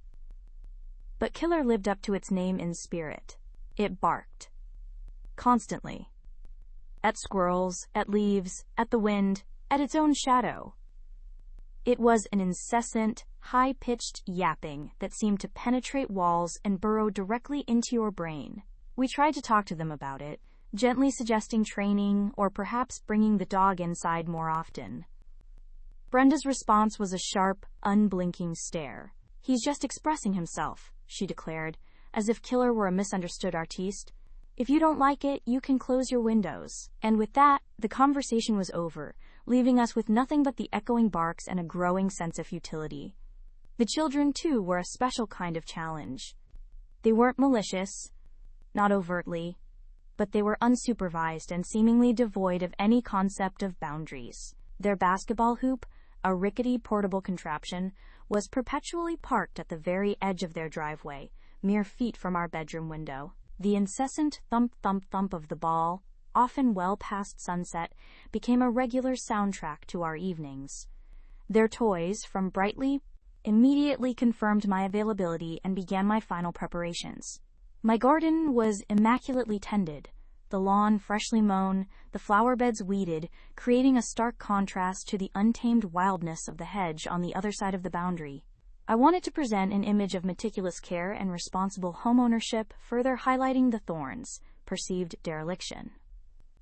But Killer lived up to its name in spirit. It barked. Constantly. At squirrels, at leaves, at the wind, at its own shadow. It was an incessant, high-pitched yapping that seemed to penetrate walls and burrow directly into your brain. We tried to talk to them about it, gently suggesting training or perhaps bringing the dog inside more often. Brenda's response was a sharp, unblinking stare. "He's just expressing himself," she declared, as if Killer were a misunderstood artiste. "If you don't like it, you can close your windows." And with that, the conversation was over, leaving us with nothing but the echoing barks and a growing sense of futility. The children, too, were a special kind of challenge. They weren't malicious, not overtly, but they were unsupervised and seemingly devoid of any concept of boundaries. Their basketball hoop, a rickety portable contraption, was perpetually parked at the very edge of their driveway, mere feet from our bedroom window. The incessant thump-thump-thump of the ball, often well past sunset, became a regular soundtrack to our evenings. Their toys, from Brightly, immediately confirmed my availability and began my final preparations. My garden was immaculately tended, the lawn freshly mown, the flower beds weeded, creating a stark contrast to the untamed wildness of the hedge on the other side of the boundary. I wanted to present an image of meticulous care and responsible homeownership, further highlighting the thorns' perceived dereliction.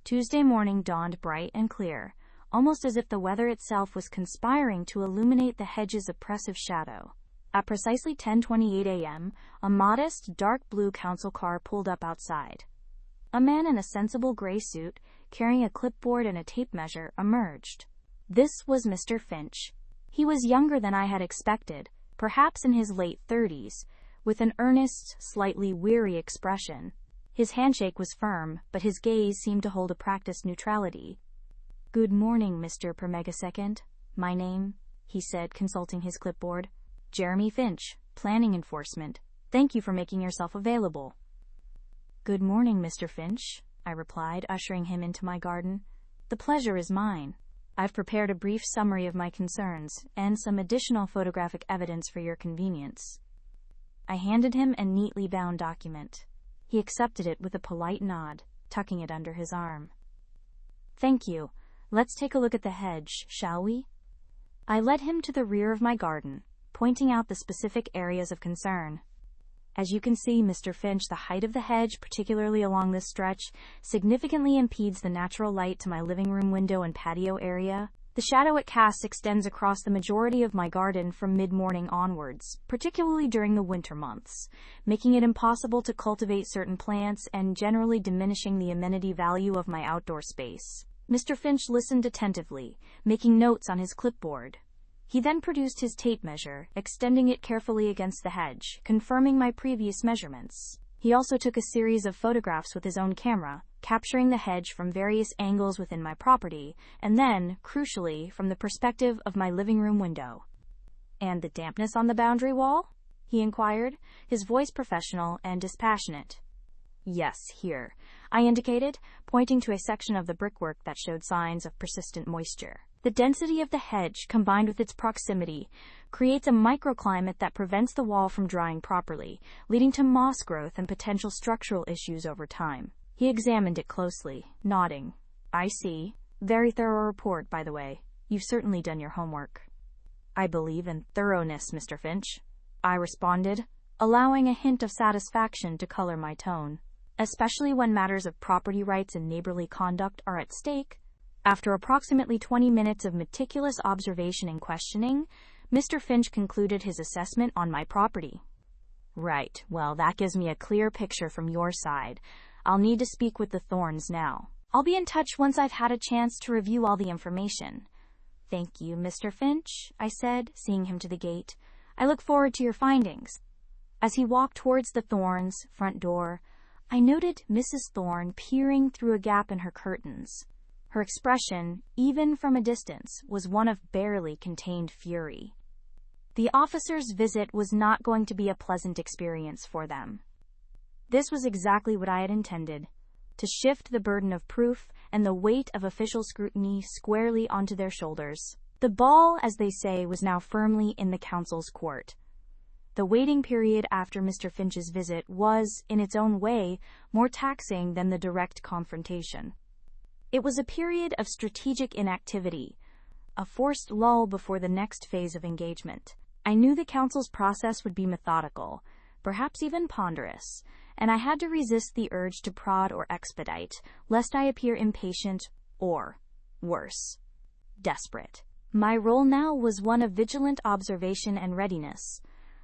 Tuesday morning dawned bright and clear, almost as if the weather itself was conspiring to illuminate the hedge's oppressive shadow. At precisely 10:28 a.m., a modest, dark blue council car pulled up outside. A man in a sensible gray suit, carrying a clipboard and a tape measure, emerged. This was Mr. Finch. He was younger than I had expected, perhaps in his late 30s, with an earnest, slightly weary expression. His handshake was firm, but his gaze seemed to hold a practiced neutrality. "Good morning, Mr. Per Megasecond. My name," he said, consulting his clipboard. "Jeremy Finch, Planning Enforcement. Thank you for making yourself available." "Good morning, Mr. Finch," I replied, ushering him into my garden. "The pleasure is mine. I've prepared a brief summary of my concerns and some additional photographic evidence for your convenience." I handed him a neatly bound document. He accepted it with a polite nod, tucking it under his arm. "Thank you. Let's take a look at the hedge, shall we?" I led him to the rear of my garden, pointing out the specific areas of concern. "As you can see, Mr. Finch, the height of the hedge, particularly along this stretch, significantly impedes the natural light to my living room window and patio area. The shadow it casts extends across the majority of my garden from mid-morning onwards, particularly during the winter months, making it impossible to cultivate certain plants and generally diminishing the amenity value of my outdoor space." Mr. Finch listened attentively, making notes on his clipboard. He then produced his tape measure, extending it carefully against the hedge, confirming my previous measurements. He also took a series of photographs with his own camera, capturing the hedge from various angles within my property, and then, crucially, from the perspective of my living room window. "And the dampness on the boundary wall?" he inquired, his voice professional and dispassionate. "Yes, here," I indicated, pointing to a section of the brickwork that showed signs of persistent moisture. "The density of the hedge, combined with its proximity, creates a microclimate that prevents the wall from drying properly, leading to moss growth and potential structural issues over time." He examined it closely, nodding. "I see. Very thorough report, by the way. You've certainly done your homework." "I believe in thoroughness, Mr. Finch," I responded, allowing a hint of satisfaction to color my tone, especially when matters of property rights and neighborly conduct are at stake. After approximately 20 minutes of meticulous observation and questioning, Mr. Finch concluded his assessment on my property. "Right, well, that gives me a clear picture from your side. I'll need to speak with the Thorns now. I'll be in touch once I've had a chance to review all the information." "Thank you, Mr. Finch," I said, seeing him to the gate. "I look forward to your findings." As he walked towards the Thorns' front door, I noted Mrs. Thorne peering through a gap in her curtains. Her expression, even from a distance, was one of barely contained fury. The officer's visit was not going to be a pleasant experience for them. This was exactly what I had intended, to shift the burden of proof and the weight of official scrutiny squarely onto their shoulders. The ball, as they say, was now firmly in the council's court. The waiting period after Mr. Finch's visit was, in its own way, more taxing than the direct confrontation. It was a period of strategic inactivity, a forced lull before the next phase of engagement. I knew the council's process would be methodical, perhaps even ponderous, and I had to resist the urge to prod or expedite, lest I appear impatient or, worse, desperate. My role now was one of vigilant observation and readiness.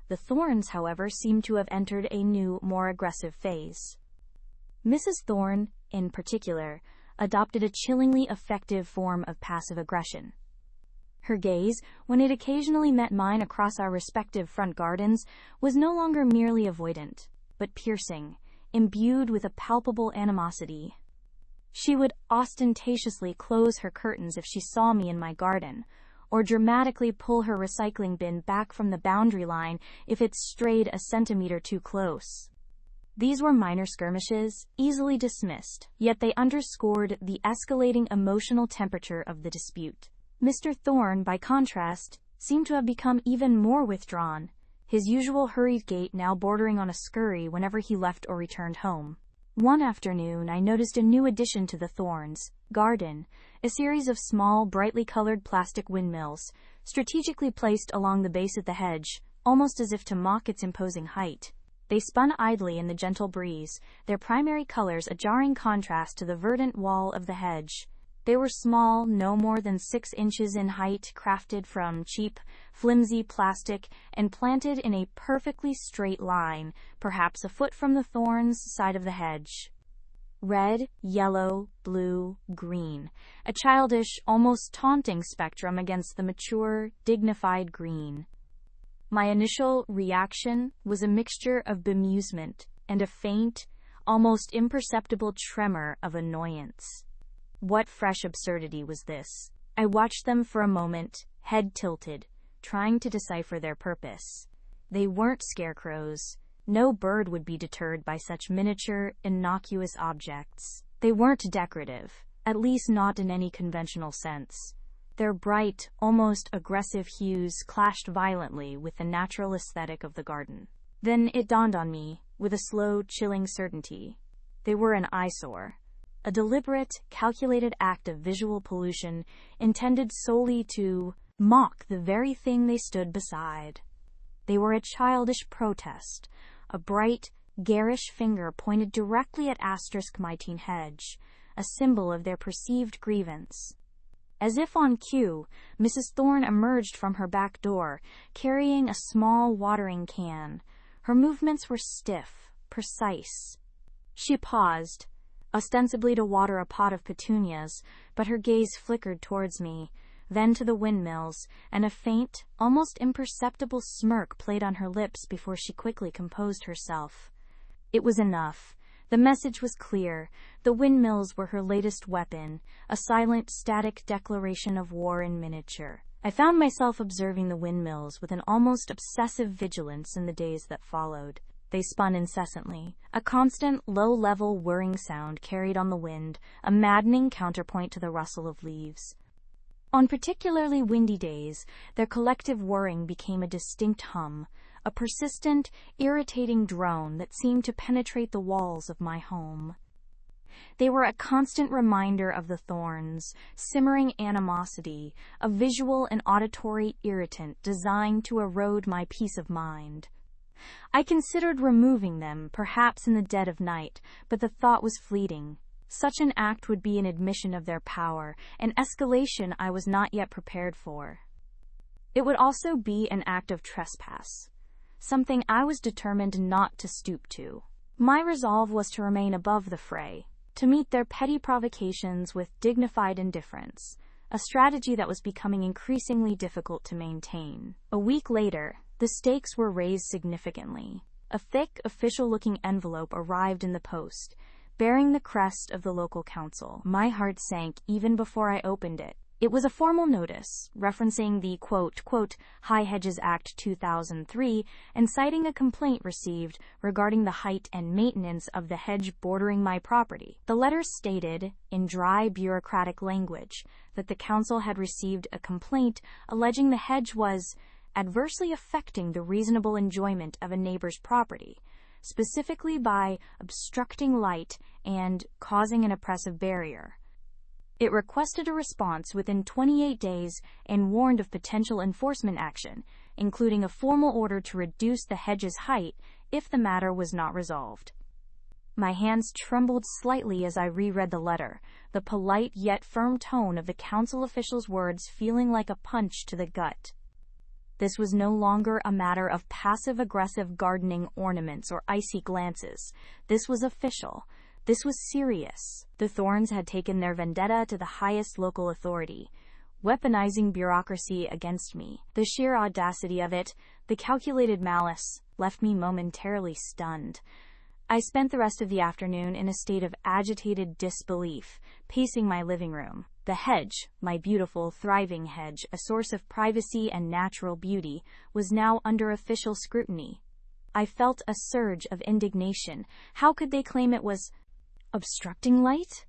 The Thorns, however, seemed to have entered a new, more aggressive phase. Mrs. Thorne, in particular, adopted a chillingly effective form of passive aggression. Her gaze, when it occasionally met mine across our respective front gardens, was no longer merely avoidant, but piercing, imbued with a palpable animosity. She would ostentatiously close her curtains if she saw me in my garden, or dramatically pull her recycling bin back from the boundary line if it strayed a centimeter too close. These were minor skirmishes, easily dismissed, yet they underscored the escalating emotional temperature of the dispute. Mr. Thorne, by contrast, seemed to have become even more withdrawn, his usual hurried gait now bordering on a scurry whenever he left or returned home. One afternoon, I noticed a new addition to the Thorns' garden, a series of small, brightly colored plastic windmills, strategically placed along the base of the hedge, almost as if to mock its imposing height. They spun idly in the gentle breeze, their primary colors a jarring contrast to the verdant wall of the hedge. They were small, no more than 6 inches in height, crafted from cheap, flimsy plastic, and planted in a perfectly straight line, perhaps a foot from the Thorns' side of the hedge. Red, yellow, blue, green, a childish, almost taunting spectrum against the mature, dignified green. My initial reaction was a mixture of bemusement and a faint, almost imperceptible tremor of annoyance. What fresh absurdity was this? I watched them for a moment, head tilted, trying to decipher their purpose. They weren't scarecrows. No bird would be deterred by such miniature, innocuous objects. They weren't decorative, at least not in any conventional sense. Their bright, almost aggressive hues clashed violently with the natural aesthetic of the garden. Then it dawned on me, with a slow, chilling certainty. They were an eyesore. A deliberate, calculated act of visual pollution intended solely to mock the very thing they stood beside. They were a childish protest, a bright, garish finger pointed directly at my teen hedge, a symbol of their perceived grievance. As if on cue, Mrs. Thorne emerged from her back door, carrying a small watering can. Her movements were stiff, precise. She paused, ostensibly to water a pot of petunias, but her gaze flickered towards me, then to the windmills, and a faint, almost imperceptible smirk played on her lips before she quickly composed herself. It was enough. The message was clear. The windmills were her latest weapon, a silent, static declaration of war in miniature. I found myself observing the windmills with an almost obsessive vigilance in the days that followed. They spun incessantly, a constant, low-level whirring sound carried on the wind, a maddening counterpoint to the rustle of leaves. On particularly windy days, their collective whirring became a distinct hum, a persistent, irritating drone that seemed to penetrate the walls of my home. They were a constant reminder of the Thorns' simmering animosity, a visual and auditory irritant designed to erode my peace of mind. I considered removing them, perhaps in the dead of night, but the thought was fleeting. Such an act would be an admission of their power, an escalation I was not yet prepared for. It would also be an act of trespass, something I was determined not to stoop to. My resolve was to remain above the fray, to meet their petty provocations with dignified indifference, a strategy that was becoming increasingly difficult to maintain. A week later, the stakes were raised significantly. A thick, official-looking envelope arrived in the post, bearing the crest of the local council. My heart sank even before I opened it. It was a formal notice, referencing the High Hedges Act 2003 and citing a complaint received regarding the height and maintenance of the hedge bordering my property. The letter stated, in dry bureaucratic language, that the council had received a complaint alleging the hedge was adversely affecting the reasonable enjoyment of a neighbor's property, specifically by obstructing light and causing an oppressive barrier. It requested a response within 28 days and warned of potential enforcement action, including a formal order to reduce the hedge's height if the matter was not resolved. My hands trembled slightly as I reread the letter, the polite yet firm tone of the council official's words feeling like a punch to the gut. This was no longer a matter of passive-aggressive gardening ornaments or icy glances. This was official. This was serious. The Thorns had taken their vendetta to the highest local authority, weaponizing bureaucracy against me. The sheer audacity of it, the calculated malice, left me momentarily stunned. I spent the rest of the afternoon in a state of agitated disbelief, pacing my living room. The hedge, my beautiful, thriving hedge, a source of privacy and natural beauty, was now under official scrutiny. I felt a surge of indignation. How could they claim it was obstructing light?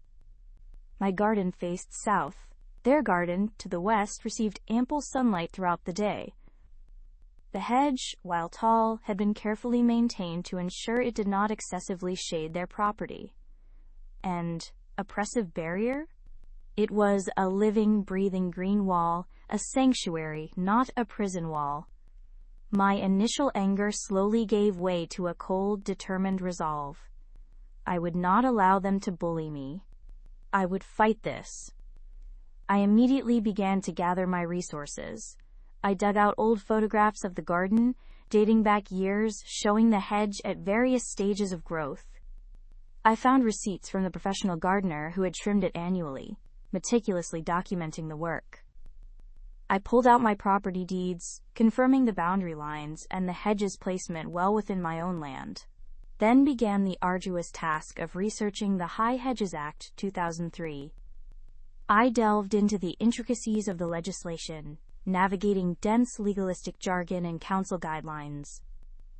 My garden faced south. Their garden, to the west, received ample sunlight throughout the day. The hedge, while tall, had been carefully maintained to ensure it did not excessively shade their property. And oppressive barrier? It was a living, breathing green wall, a sanctuary, not a prison wall. My initial anger slowly gave way to a cold, determined resolve. I would not allow them to bully me. I would fight this. I immediately began to gather my resources. I dug out old photographs of the garden, dating back years, showing the hedge at various stages of growth. I found receipts from the professional gardener who had trimmed it annually, meticulously documenting the work. I pulled out my property deeds, confirming the boundary lines and the hedge's placement well within my own land. Then began the arduous task of researching the High Hedges Act 2003. I delved into the intricacies of the legislation, navigating dense legalistic jargon and council guidelines.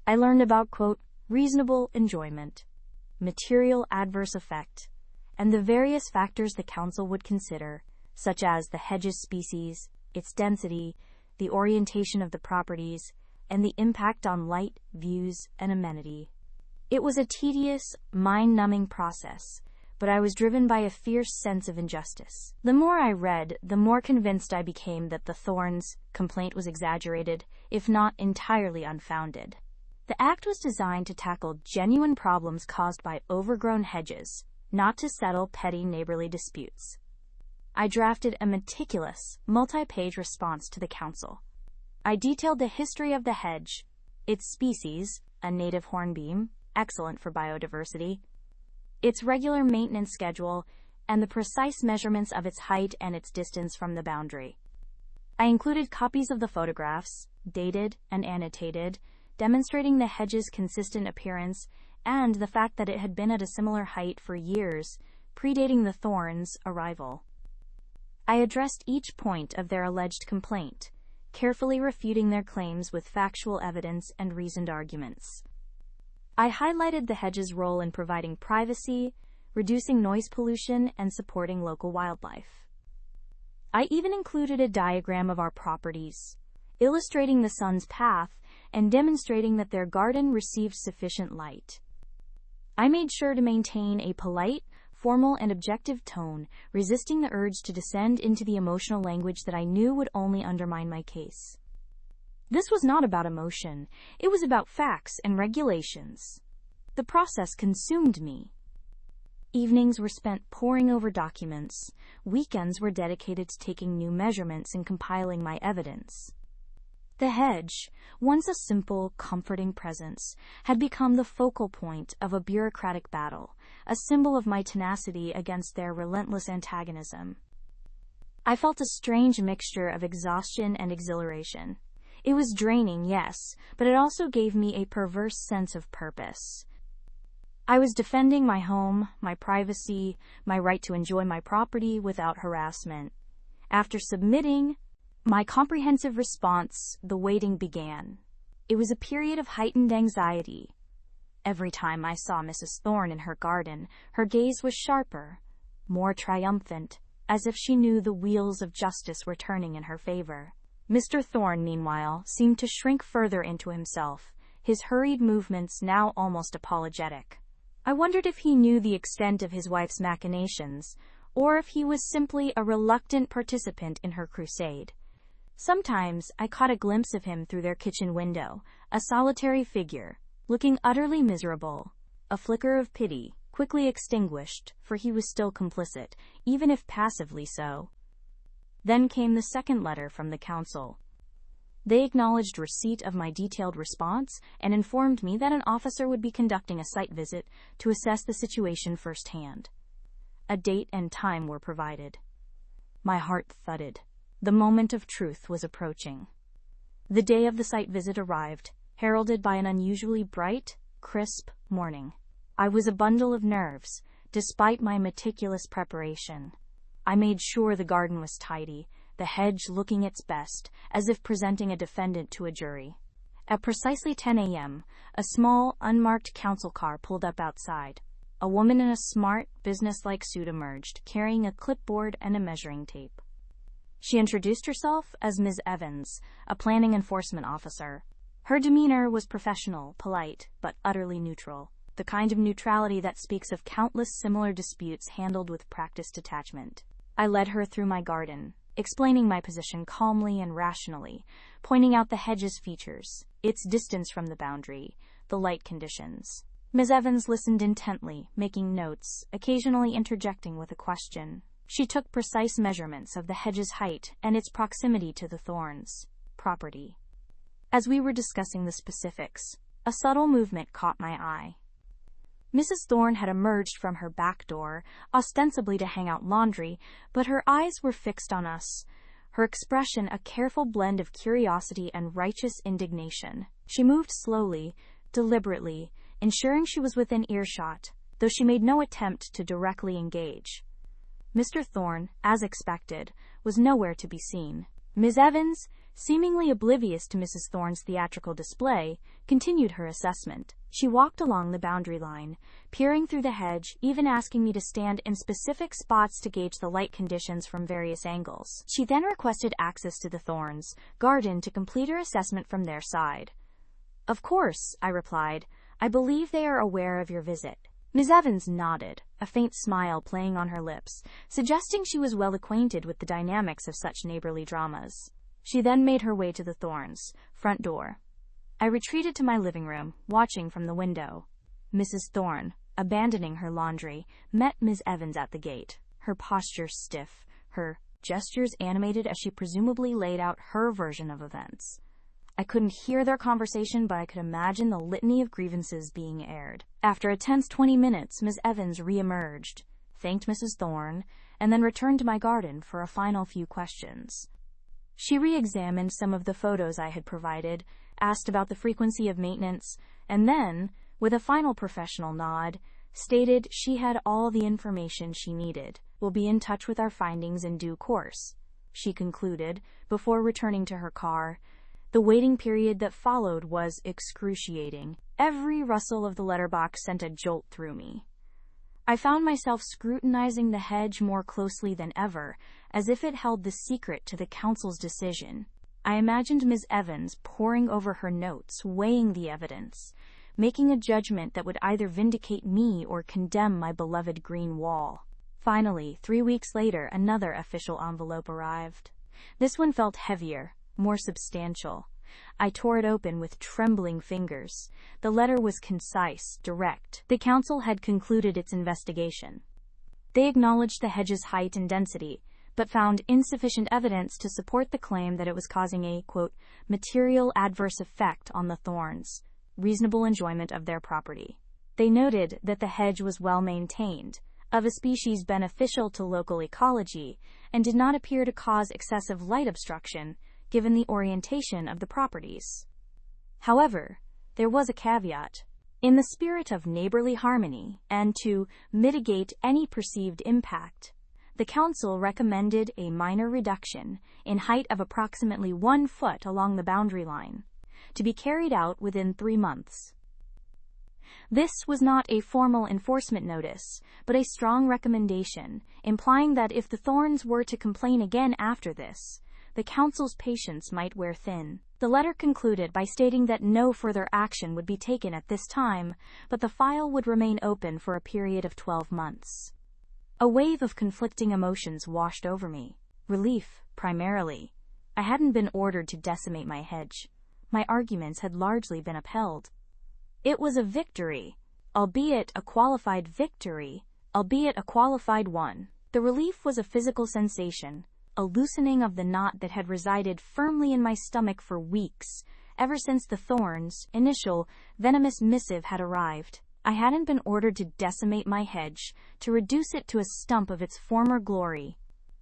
I learned about, quote, reasonable enjoyment, material adverse effect, and the various factors the council would consider, such as the hedge's species, its density, the orientation of the properties, and the impact on light, views, and amenity. It was a tedious, mind-numbing process, but I was driven by a fierce sense of injustice. The more I read, the more convinced I became that the Thorns' complaint was exaggerated, if not entirely unfounded. The act was designed to tackle genuine problems caused by overgrown hedges, not to settle petty neighborly disputes. I drafted a meticulous, multi-page response to the council. I detailed the history of the hedge, its species, a native hornbeam, excellent for biodiversity, its regular maintenance schedule, and the precise measurements of its height and its distance from the boundary. I included copies of the photographs, dated and annotated, demonstrating the hedge's consistent appearance and the fact that it had been at a similar height for years, predating the Thorns' arrival. I addressed each point of their alleged complaint, carefully refuting their claims with factual evidence and reasoned arguments. I highlighted the hedge's role in providing privacy, reducing noise pollution, and supporting local wildlife. I even included a diagram of our properties, illustrating the sun's path and demonstrating that their garden received sufficient light. I made sure to maintain a polite, formal, and objective tone, resisting the urge to descend into the emotional language that I knew would only undermine my case. This was not about emotion. It was about facts and regulations. The process consumed me. Evenings were spent poring over documents. Weekends were dedicated to taking new measurements and compiling my evidence. The hedge, once a simple, comforting presence, had become the focal point of a bureaucratic battle, a symbol of my tenacity against their relentless antagonism. I felt a strange mixture of exhaustion and exhilaration. It was draining, yes, but it also gave me a perverse sense of purpose. I was defending my home, my privacy, my right to enjoy my property without harassment. After submitting my comprehensive response, the waiting began. It was a period of heightened anxiety. Every time I saw Mrs. Thorne in her garden, her gaze was sharper, more triumphant, as if she knew the wheels of justice were turning in her favor. Mr. Thorne, meanwhile, seemed to shrink further into himself, his hurried movements now almost apologetic. I wondered if he knew the extent of his wife's machinations, or if he was simply a reluctant participant in her crusade. Sometimes I caught a glimpse of him through their kitchen window, a solitary figure, looking utterly miserable. A flicker of pity, quickly extinguished, for he was still complicit, even if passively so. Then came the second letter from the council. They acknowledged receipt of my detailed response and informed me that an officer would be conducting a site visit to assess the situation firsthand. A date and time were provided. My heart thudded. The moment of truth was approaching. The day of the site visit arrived, heralded by an unusually bright, crisp morning. I was a bundle of nerves, despite my meticulous preparation. I made sure the garden was tidy, the hedge looking its best, as if presenting a defendant to a jury. At precisely 10 a.m., a small, unmarked council car pulled up outside. A woman in a smart, businesslike suit emerged, carrying a clipboard and a measuring tape. She introduced herself as Ms. Evans, a planning enforcement officer. Her demeanor was professional, polite, but utterly neutral, the kind of neutrality that speaks of countless similar disputes handled with practiced detachment. I led her through my garden, explaining my position calmly and rationally, pointing out the hedge's features, its distance from the boundary, the light conditions. Ms. Evans listened intently, making notes, occasionally interjecting with a question. She took precise measurements of the hedge's height and its proximity to the Thorns' property. As we were discussing the specifics, a subtle movement caught my eye. Mrs. Thorne had emerged from her back door, ostensibly to hang out laundry, but her eyes were fixed on us, her expression a careful blend of curiosity and righteous indignation. She moved slowly, deliberately, ensuring she was within earshot, though she made no attempt to directly engage. Mr. Thorne, as expected, was nowhere to be seen. Ms. Evans, seemingly oblivious to Mrs. Thorne's theatrical display, continued her assessment. She walked along the boundary line, peering through the hedge, even asking me to stand in specific spots to gauge the light conditions from various angles. She then requested access to the Thorns' garden to complete her assessment from their side. "Of course," I replied. "I believe they are aware of your visit." Ms. Evans nodded, a faint smile playing on her lips, suggesting she was well acquainted with the dynamics of such neighborly dramas. She then made her way to the Thorns' front door. I retreated to my living room, watching from the window. Mrs. Thorne, abandoning her laundry, met Ms. Evans at the gate, her posture stiff, her gestures animated as she presumably laid out her version of events. I couldn't hear their conversation, but I could imagine the litany of grievances being aired. After a tense 20 minutes, Ms. Evans re-emerged, thanked Mrs. Thorne, and then returned to my garden for a final few questions. She re-examined some of the photos I had provided, asked about the frequency of maintenance, and then, with a final professional nod, stated she had all the information she needed. "We'll be in touch with our findings in due course," she concluded, before returning to her car. The waiting period that followed was excruciating. Every rustle of the letterbox sent a jolt through me. I found myself scrutinizing the hedge more closely than ever, as if it held the secret to the council's decision. I imagined Ms. Evans poring over her notes, weighing the evidence, making a judgment that would either vindicate me or condemn my beloved green wall. Finally, 3 weeks later, another official envelope arrived. This one felt heavier, more substantial. I tore it open with trembling fingers. The letter was concise, direct. The council had concluded its investigation. They acknowledged the hedge's height and density, but found insufficient evidence to support the claim that it was causing a, quote, material adverse effect on the Thorns' reasonable enjoyment of their property. They noted that the hedge was well maintained, of a species beneficial to local ecology, and did not appear to cause excessive light obstruction, given the orientation of the properties. However, there was a caveat. In the spirit of neighborly harmony, and to mitigate any perceived impact, the council recommended a minor reduction in height of approximately 1 foot along the boundary line, to be carried out within 3 months. This was not a formal enforcement notice, but a strong recommendation, implying that if the Thorns were to complain again after this, the council's patience might wear thin. The letter concluded by stating that no further action would be taken at this time, but the file would remain open for a period of 12 months. A wave of conflicting emotions washed over me. Relief, primarily. I hadn't been ordered to decimate my hedge. My arguments had largely been upheld. It was a victory, albeit a qualified one. The relief was a physical sensation, a loosening of the knot that had resided firmly in my stomach for weeks, ever since the thorn's initial, venomous missive had arrived. I hadn't been ordered to decimate my hedge, to reduce it to a stump of its former glory.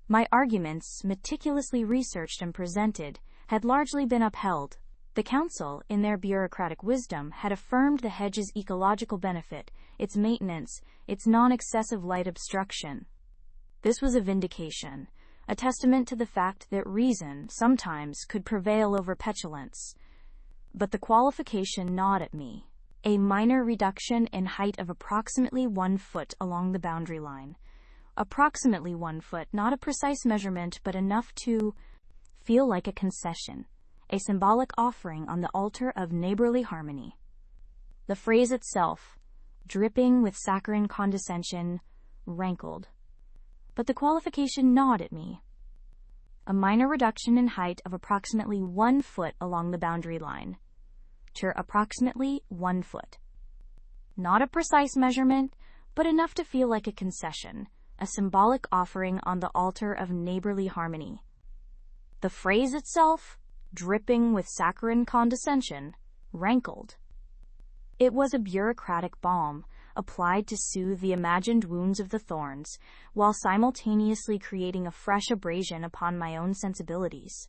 My arguments, meticulously researched and presented, had largely been upheld. The council, in their bureaucratic wisdom, had affirmed the hedge's ecological benefit, its maintenance, its non-excessive light obstruction. This was a vindication, a testament to the fact that reason sometimes could prevail over petulance. But the qualification gnawed at me. A minor reduction in height of approximately 1 foot along the boundary line. Approximately 1 foot, not a precise measurement, but enough to feel like a concession, a symbolic offering on the altar of neighborly harmony. The phrase itself, dripping with saccharine condescension, rankled. But the qualification gnawed at me. A minor reduction in height of approximately 1 foot along the boundary line. Approximately 1 foot. Not a precise measurement, but enough to feel like a concession, a symbolic offering on the altar of neighborly harmony. The phrase itself, dripping with saccharine condescension, rankled. It was a bureaucratic balm, applied to soothe the imagined wounds of the thorns, while simultaneously creating a fresh abrasion upon my own sensibilities.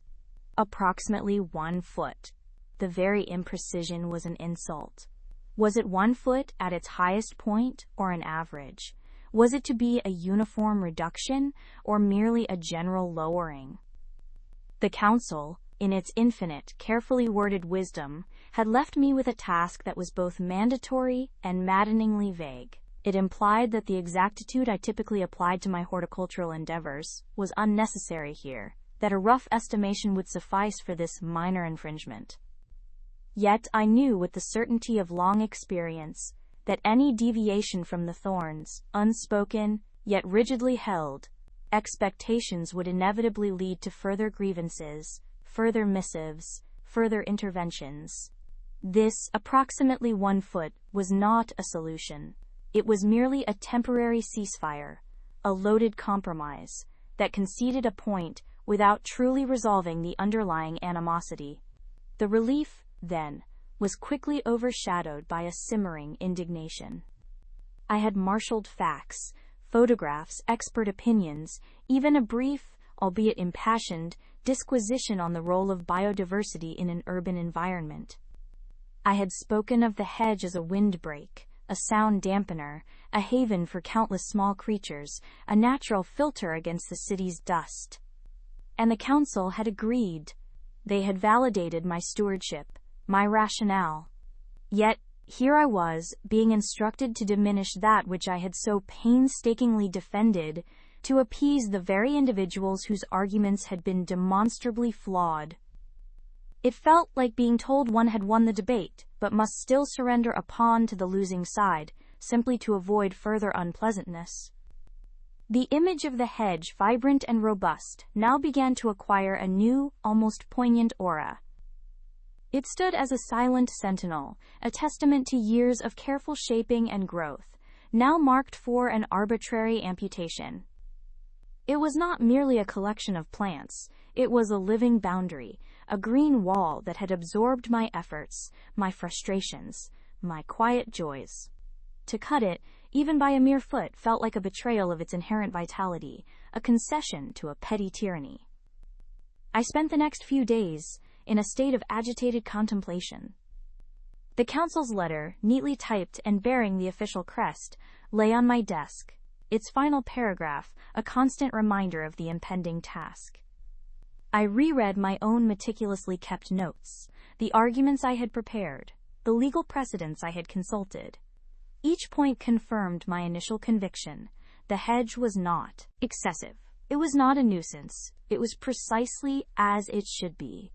Approximately 1 foot. The very imprecision was an insult. Was it 1 foot at its highest point, or an average? Was it to be a uniform reduction, or merely a general lowering? The council, in its infinite, carefully worded wisdom, had left me with a task that was both mandatory and maddeningly vague. It implied that the exactitude I typically applied to my horticultural endeavors was unnecessary here, that a rough estimation would suffice for this minor infringement. Yet I knew with the certainty of long experience that any deviation from the thorns, unspoken, yet rigidly held, expectations would inevitably lead to further grievances, further missives, further interventions. This, approximately 1 foot, was not a solution. It was merely a temporary ceasefire, a loaded compromise, that conceded a point without truly resolving the underlying animosity. The relief, then, was quickly overshadowed by a simmering indignation. I had marshaled facts, photographs, expert opinions, even a brief, albeit impassioned, disquisition on the role of biodiversity in an urban environment. I had spoken of the hedge as a windbreak, a sound dampener, a haven for countless small creatures, a natural filter against the city's dust. And the council had agreed. They had validated my stewardship, my rationale. Yet, here I was, being instructed to diminish that which I had so painstakingly defended, to appease the very individuals whose arguments had been demonstrably flawed. It felt like being told one had won the debate, but must still surrender a pawn to the losing side, simply to avoid further unpleasantness. The image of the hedge, vibrant and robust, now began to acquire a new, almost poignant aura. It stood as a silent sentinel, a testament to years of careful shaping and growth, now marked for an arbitrary amputation. It was not merely a collection of plants, it was a living boundary, a green wall that had absorbed my efforts, my frustrations, my quiet joys. To cut it, even by a mere foot, felt like a betrayal of its inherent vitality, a concession to a petty tyranny. I spent the next few days in a state of agitated contemplation. The council's letter, neatly typed and bearing the official crest, lay on my desk, its final paragraph a constant reminder of the impending task. I reread my own meticulously kept notes, the arguments I had prepared, the legal precedents I had consulted. Each point confirmed my initial conviction. The hedge was not excessive. It was not a nuisance. It was precisely as it should be.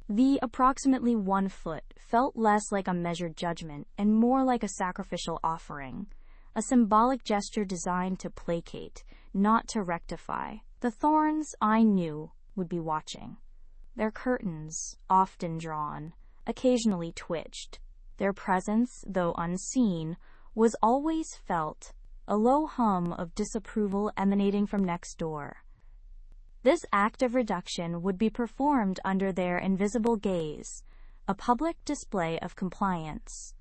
The approximately 1 foot felt less like a measured judgment and more like a sacrificial offering, a symbolic gesture designed to placate, not to rectify. The thorns, I knew, would be watching. Their curtains, often drawn, occasionally twitched. Their presence, though unseen, was always felt, a low hum of disapproval emanating from next door. This act of reduction would be performed under their invisible gaze, a public display of compliance.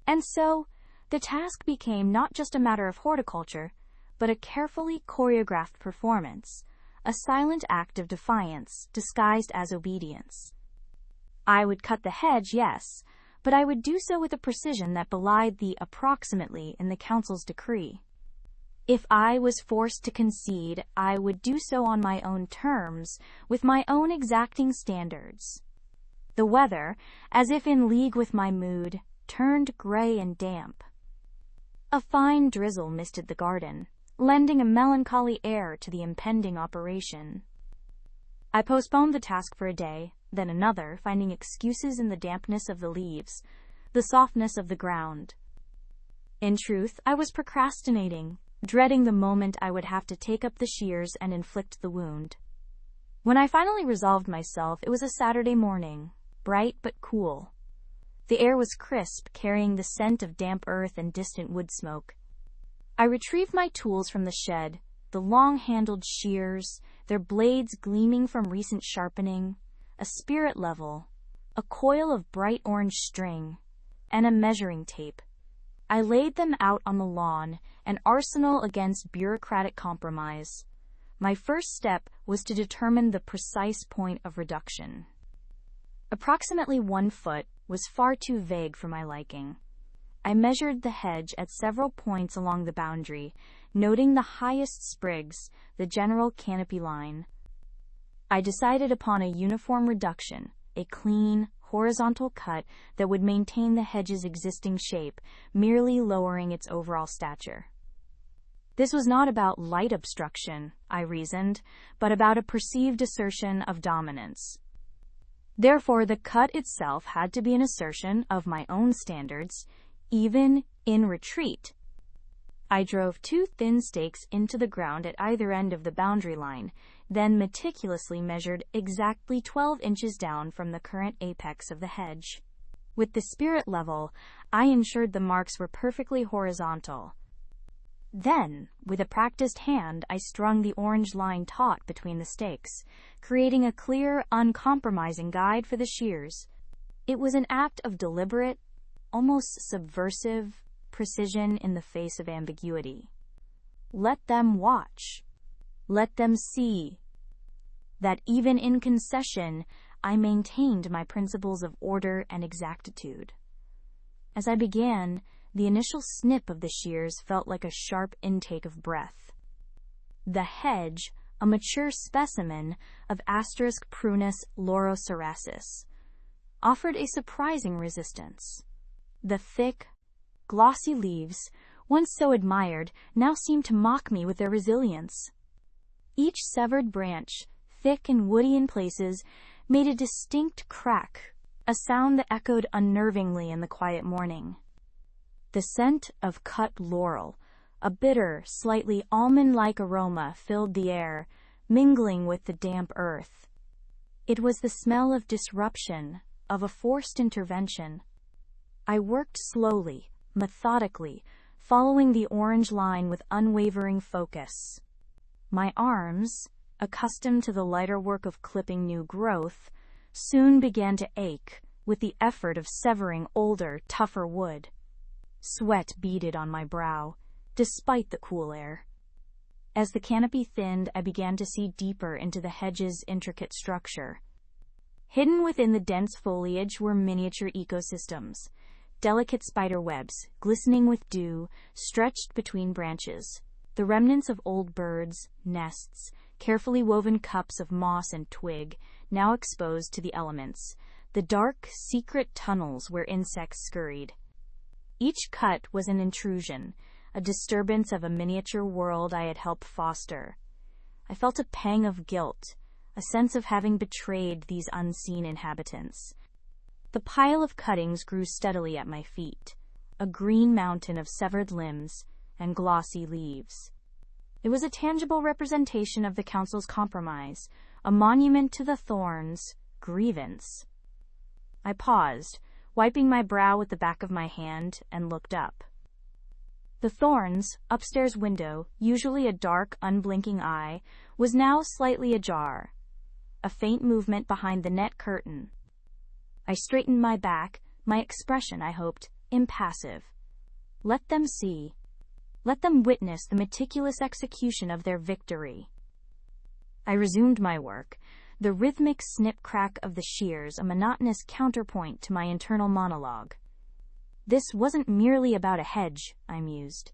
And so, the task became not just a matter of horticulture, but a carefully choreographed performance, a silent act of defiance disguised as obedience. I would cut the hedge, yes, but I would do so with a precision that belied the approximately in the council's decree. If I was forced to concede, I would do so on my own terms, with my own exacting standards. The weather, as if in league with my mood, turned gray and damp. A fine drizzle misted the garden, lending a melancholy air to the impending operation. I postponed the task for a day, then another, finding excuses in the dampness of the leaves, the softness of the ground. In truth, I was procrastinating, dreading the moment I would have to take up the shears and inflict the wound. When I finally resolved myself, it was a Saturday morning, bright but cool. The air was crisp, carrying the scent of damp earth and distant wood smoke. I retrieved my tools from the shed, the long-handled shears, their blades gleaming from recent sharpening, a spirit level, a coil of bright orange string, and a measuring tape. I laid them out on the lawn, an arsenal against bureaucratic compromise. My first step was to determine the precise point of reduction. Approximately 1 foot was far too vague for my liking. I measured the hedge at several points along the boundary, noting the highest sprigs, the general canopy line. I decided upon a uniform reduction, a clean, horizontal cut that would maintain the hedge's existing shape, merely lowering its overall stature. This was not about light obstruction, I reasoned, but about a perceived assertion of dominance. Therefore, the cut itself had to be an assertion of my own standards, even in retreat. I drove 2 thin stakes into the ground at either end of the boundary line, then meticulously measured exactly 12 inches down from the current apex of the hedge. With the spirit level, I ensured the marks were perfectly horizontal. Then, with a practiced hand, I strung the orange line taut between the stakes, creating a clear, uncompromising guide for the shears. It was an act of deliberate, almost subversive, precision in the face of ambiguity. Let them watch. Let them see that even in concession, I maintained my principles of order and exactitude. As I began, the initial snip of the shears felt like a sharp intake of breath. The hedge, a mature specimen of Prunus lorocoracis, offered a surprising resistance. The thick, glossy leaves, once so admired, now seemed to mock me with their resilience. Each severed branch, thick and woody in places, made a distinct crack, a sound that echoed unnervingly in the quiet morning. The scent of cut laurel, a bitter, slightly almond-like aroma, filled the air, mingling with the damp earth. It was the smell of disruption, of a forced intervention. I worked slowly, methodically, following the orange line with unwavering focus. My arms, accustomed to the lighter work of clipping new growth, soon began to ache with the effort of severing older, tougher wood. Sweat beaded on my brow, despite the cool air. As the canopy thinned, I began to see deeper into the hedge's intricate structure. Hidden within the dense foliage were miniature ecosystems, delicate spider webs, glistening with dew, stretched between branches, the remnants of old birds' nests, carefully woven cups of moss and twig, now exposed to the elements, the dark, secret tunnels where insects scurried. Each cut was an intrusion, a disturbance of a miniature world I had helped foster. I felt a pang of guilt, a sense of having betrayed these unseen inhabitants. The pile of cuttings grew steadily at my feet, a green mountain of severed limbs and glossy leaves. It was a tangible representation of the council's compromise, a monument to the thorns' grievance. I paused, wiping my brow with the back of my hand, and looked up. The thorns' upstairs window, usually a dark, unblinking eye, was now slightly ajar, a faint movement behind the net curtain. I straightened my back, my expression, I hoped, impassive. Let them see. Let them witness the meticulous execution of their victory. I resumed my work, the rhythmic snip-crack of the shears a monotonous counterpoint to my internal monologue. This wasn't merely about a hedge, I mused.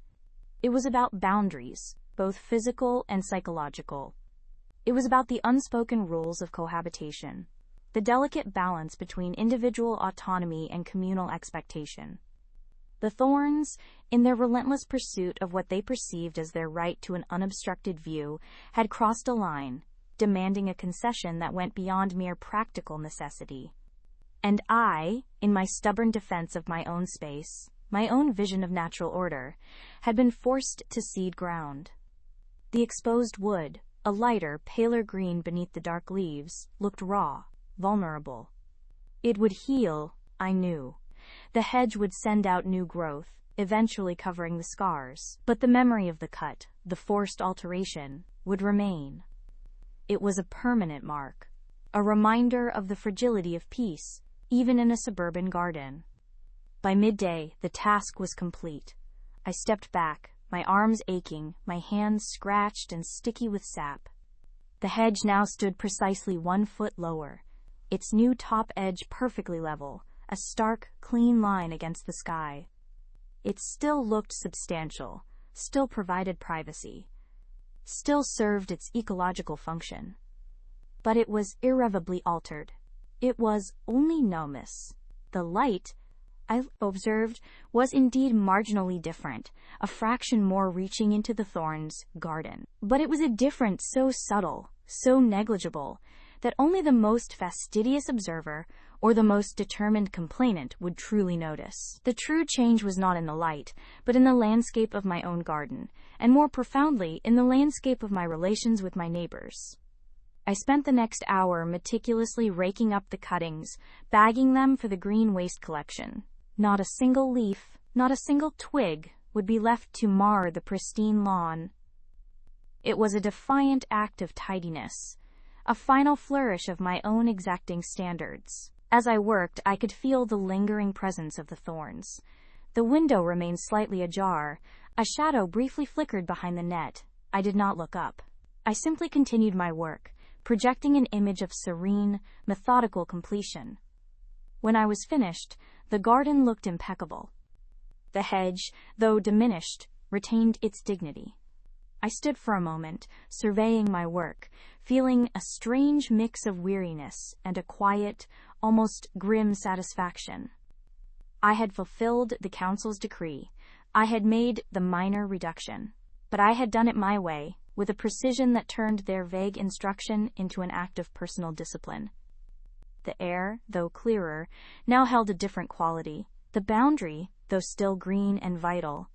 It was about boundaries, both physical and psychological. It was about the unspoken rules of cohabitation, the delicate balance between individual autonomy and communal expectation. The thorns, in their relentless pursuit of what they perceived as their right to an unobstructed view, had crossed a line, demanding a concession that went beyond mere practical necessity. And I, in my stubborn defense of my own space, my own vision of natural order, had been forced to cede ground. The exposed wood, a lighter, paler green beneath the dark leaves, looked raw, vulnerable. It would heal, I knew. The hedge would send out new growth, eventually covering the scars. But the memory of the cut, the forced alteration, would remain. It was a permanent mark, a reminder of the fragility of peace, even in a suburban garden. By midday, the task was complete. I stepped back, my arms aching, my hands scratched and sticky with sap. The hedge now stood precisely 1 foot lower, its new top edge perfectly level, a stark, clean line against the sky. It still looked substantial, still provided privacy, still served its ecological function. But it was irrevocably altered. It was only nomus. The light, I observed, was indeed marginally different, a fraction more reaching into the thorns' garden. But it was a difference so subtle, so negligible, that only the most fastidious observer or the most determined complainant would truly notice. The true change was not in the light, but in the landscape of my own garden, and more profoundly, in the landscape of my relations with my neighbors. I spent the next hour meticulously raking up the cuttings, bagging them for the green waste collection. Not a single leaf, not a single twig would be left to mar the pristine lawn. It was a defiant act of tidiness, a final flourish of my own exacting standards. As I worked, I could feel the lingering presence of the thorns. The window remained slightly ajar. A shadow briefly flickered behind the net. I did not look up. I simply continued my work, projecting an image of serene, methodical completion. When I was finished, the garden looked impeccable. The hedge, though diminished, retained its dignity. I stood for a moment, surveying my work, feeling a strange mix of weariness and a quiet, almost grim satisfaction. I had fulfilled the council's decree. I had made the minor reduction. But I had done it my way, with a precision that turned their vague instruction into an act of personal discipline. The air, though clearer, now held a different quality. The boundary, though still green and vital,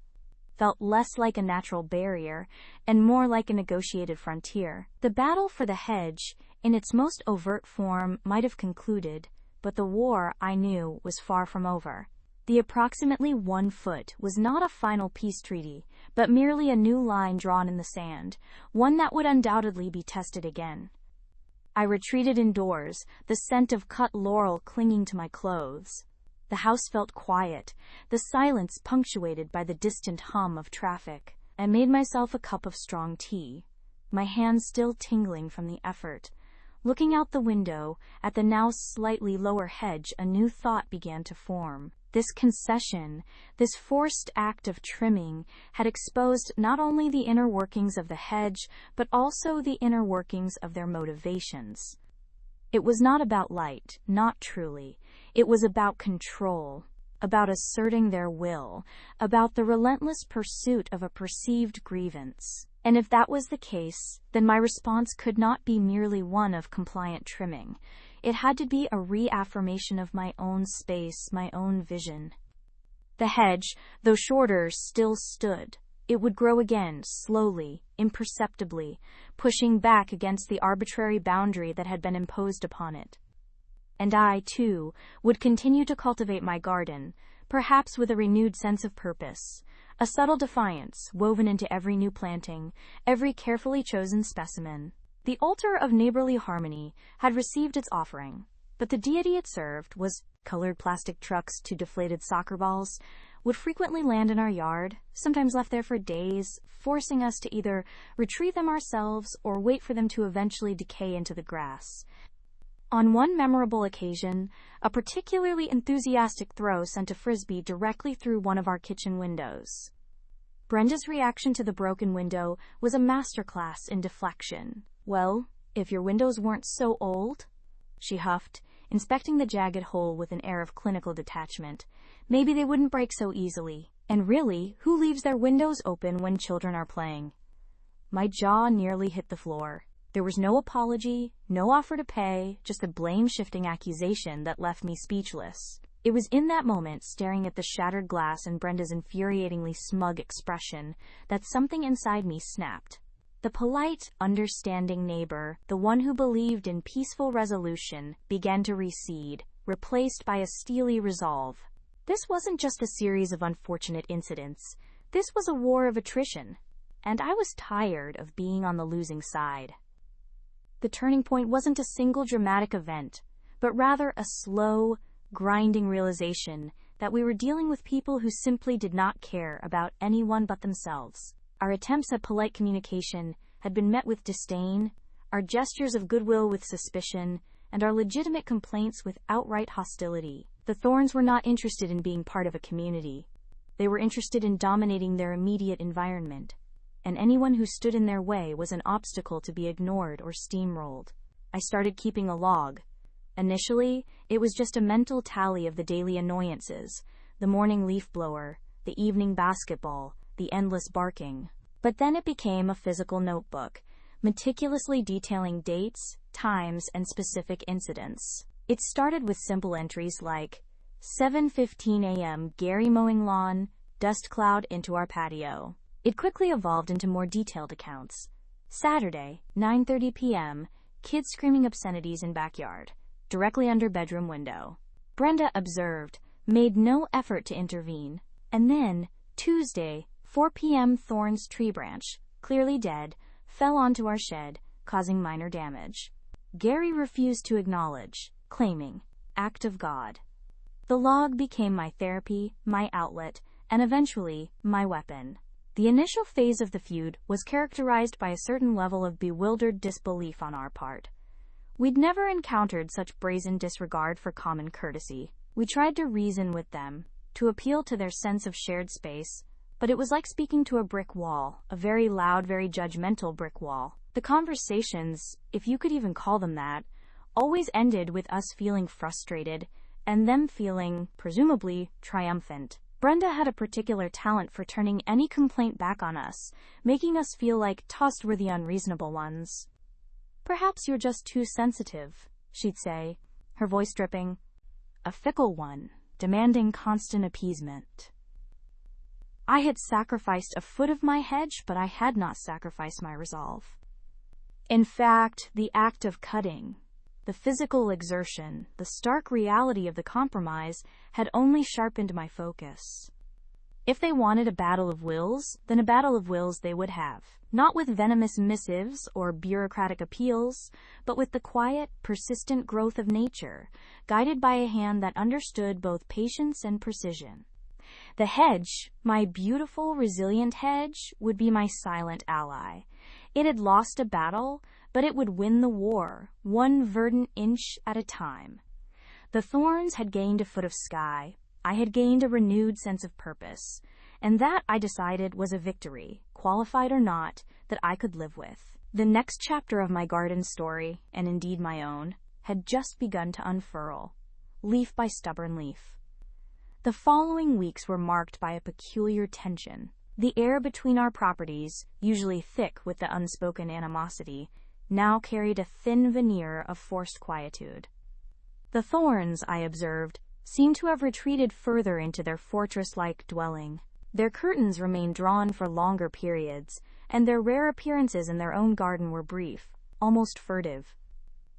felt less like a natural barrier and more like a negotiated frontier. The battle for the hedge, in its most overt form, might have concluded, but the war, I knew, was far from over. The approximately 1 foot was not a final peace treaty, but merely a new line drawn in the sand, one that would undoubtedly be tested again. I retreated indoors, the scent of cut laurel clinging to my clothes. The house felt quiet, the silence punctuated by the distant hum of traffic. I made myself a cup of strong tea, my hands still tingling from the effort. Looking out the window, at the now slightly lower hedge, a new thought began to form. This concession, this forced act of trimming, had exposed not only the inner workings of the hedge, but also the inner workings of their motivations. It was not about light, not truly. It was about control, about asserting their will, about the relentless pursuit of a perceived grievance. And if that was the case, then my response could not be merely one of compliant trimming. It had to be a reaffirmation of my own space, my own vision. The hedge, though shorter, still stood, it would grow again, slowly, imperceptibly, pushing back against the arbitrary boundary that had been imposed upon it. And I, too, would continue to cultivate my garden, perhaps with a renewed sense of purpose, a subtle defiance woven into every new planting, every carefully chosen specimen. The altar of neighborly harmony had received its offering, but the deity it served was colored plastic trucks to deflated soccer balls, would frequently land in our yard, sometimes left there for days, forcing us to either retrieve them ourselves or wait for them to eventually decay into the grass. On one memorable occasion, a particularly enthusiastic throw sent a frisbee directly through one of our kitchen windows. Brenda's reaction to the broken window was a masterclass in deflection. "Well, if your windows weren't so old," she huffed, inspecting the jagged hole with an air of clinical detachment, "maybe they wouldn't break so easily. And really, who leaves their windows open when children are playing?" My jaw nearly hit the floor. There was no apology, no offer to pay, just a blame-shifting accusation that left me speechless. It was in that moment, staring at the shattered glass and Brenda's infuriatingly smug expression, that something inside me snapped. The polite, understanding neighbor, the one who believed in peaceful resolution, began to recede, replaced by a steely resolve. This wasn't just a series of unfortunate incidents. This was a war of attrition, and I was tired of being on the losing side. The turning point wasn't a single dramatic event, but rather a slow, grinding realization that we were dealing with people who simply did not care about anyone but themselves. Our attempts at polite communication had been met with disdain, our gestures of goodwill with suspicion, and our legitimate complaints with outright hostility. The Thorns were not interested in being part of a community. They were interested in dominating their immediate environment, and anyone who stood in their way was an obstacle to be ignored or steamrolled. I started keeping a log. Initially, it was just a mental tally of the daily annoyances, the morning leaf blower, the evening basketball, the endless barking. But then it became a physical notebook, meticulously detailing dates, times, and specific incidents. It started with simple entries like 7:15 a.m. Gary mowing lawn, dust cloud into our patio. It quickly evolved into more detailed accounts. Saturday, 9:30 p.m., kids screaming obscenities in backyard, directly under bedroom window. Brenda observed, made no effort to intervene. And then, Tuesday, 4 p.m. Thorn's tree branch, clearly dead, fell onto our shed, causing minor damage. Gary refused to acknowledge, claiming, "Act of God." The log became my therapy, my outlet, and eventually, my weapon. The initial phase of the feud was characterized by a certain level of bewildered disbelief on our part. We'd never encountered such brazen disregard for common courtesy. We tried to reason with them, to appeal to their sense of shared space, but it was like speaking to a brick wall, a very loud, very judgmental brick wall. The conversations, if you could even call them that, always ended with us feeling frustrated, and them feeling, presumably, triumphant. Brenda had a particular talent for turning any complaint back on us, making us feel like tossed were the unreasonable ones. "Perhaps you're just too sensitive," she'd say, her voice dripping. "A fickle one, demanding constant appeasement." I had sacrificed a foot of my hedge, but I had not sacrificed my resolve. In fact, the act of cutting, the physical exertion, the stark reality of the compromise had only sharpened my focus. If they wanted a battle of wills, then a battle of wills they would have. Not with venomous missives or bureaucratic appeals, but with the quiet, persistent growth of nature, guided by a hand that understood both patience and precision. The hedge, my beautiful, resilient hedge, would be my silent ally. It had lost a battle, but it would win the war, one verdant inch at a time. The Thorns had gained a foot of sky. I had gained a renewed sense of purpose, and that, I decided, was a victory, qualified or not, that I could live with. The next chapter of my garden story, and indeed my own, had just begun to unfurl, leaf by stubborn leaf. The following weeks were marked by a peculiar tension. The air between our properties, usually thick with the unspoken animosity, now carried a thin veneer of forced quietude. The Thorns, I observed, seemed to have retreated further into their fortress-like dwelling. Their curtains remained drawn for longer periods, and their rare appearances in their own garden were brief, almost furtive.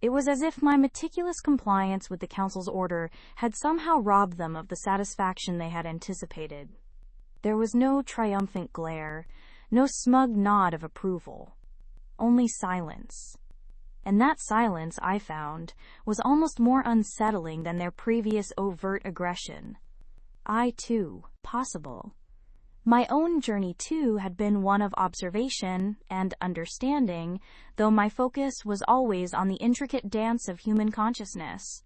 It was as if my meticulous compliance with the council's order had somehow robbed them of the satisfaction they had anticipated. There was no triumphant glare, no smug nod of approval. Only silence. And that silence, I found, was almost more unsettling than their previous overt aggression. I, too, possible. My own journey, too, had been one of observation and understanding, though my focus was always on the intricate dance of human consciousness.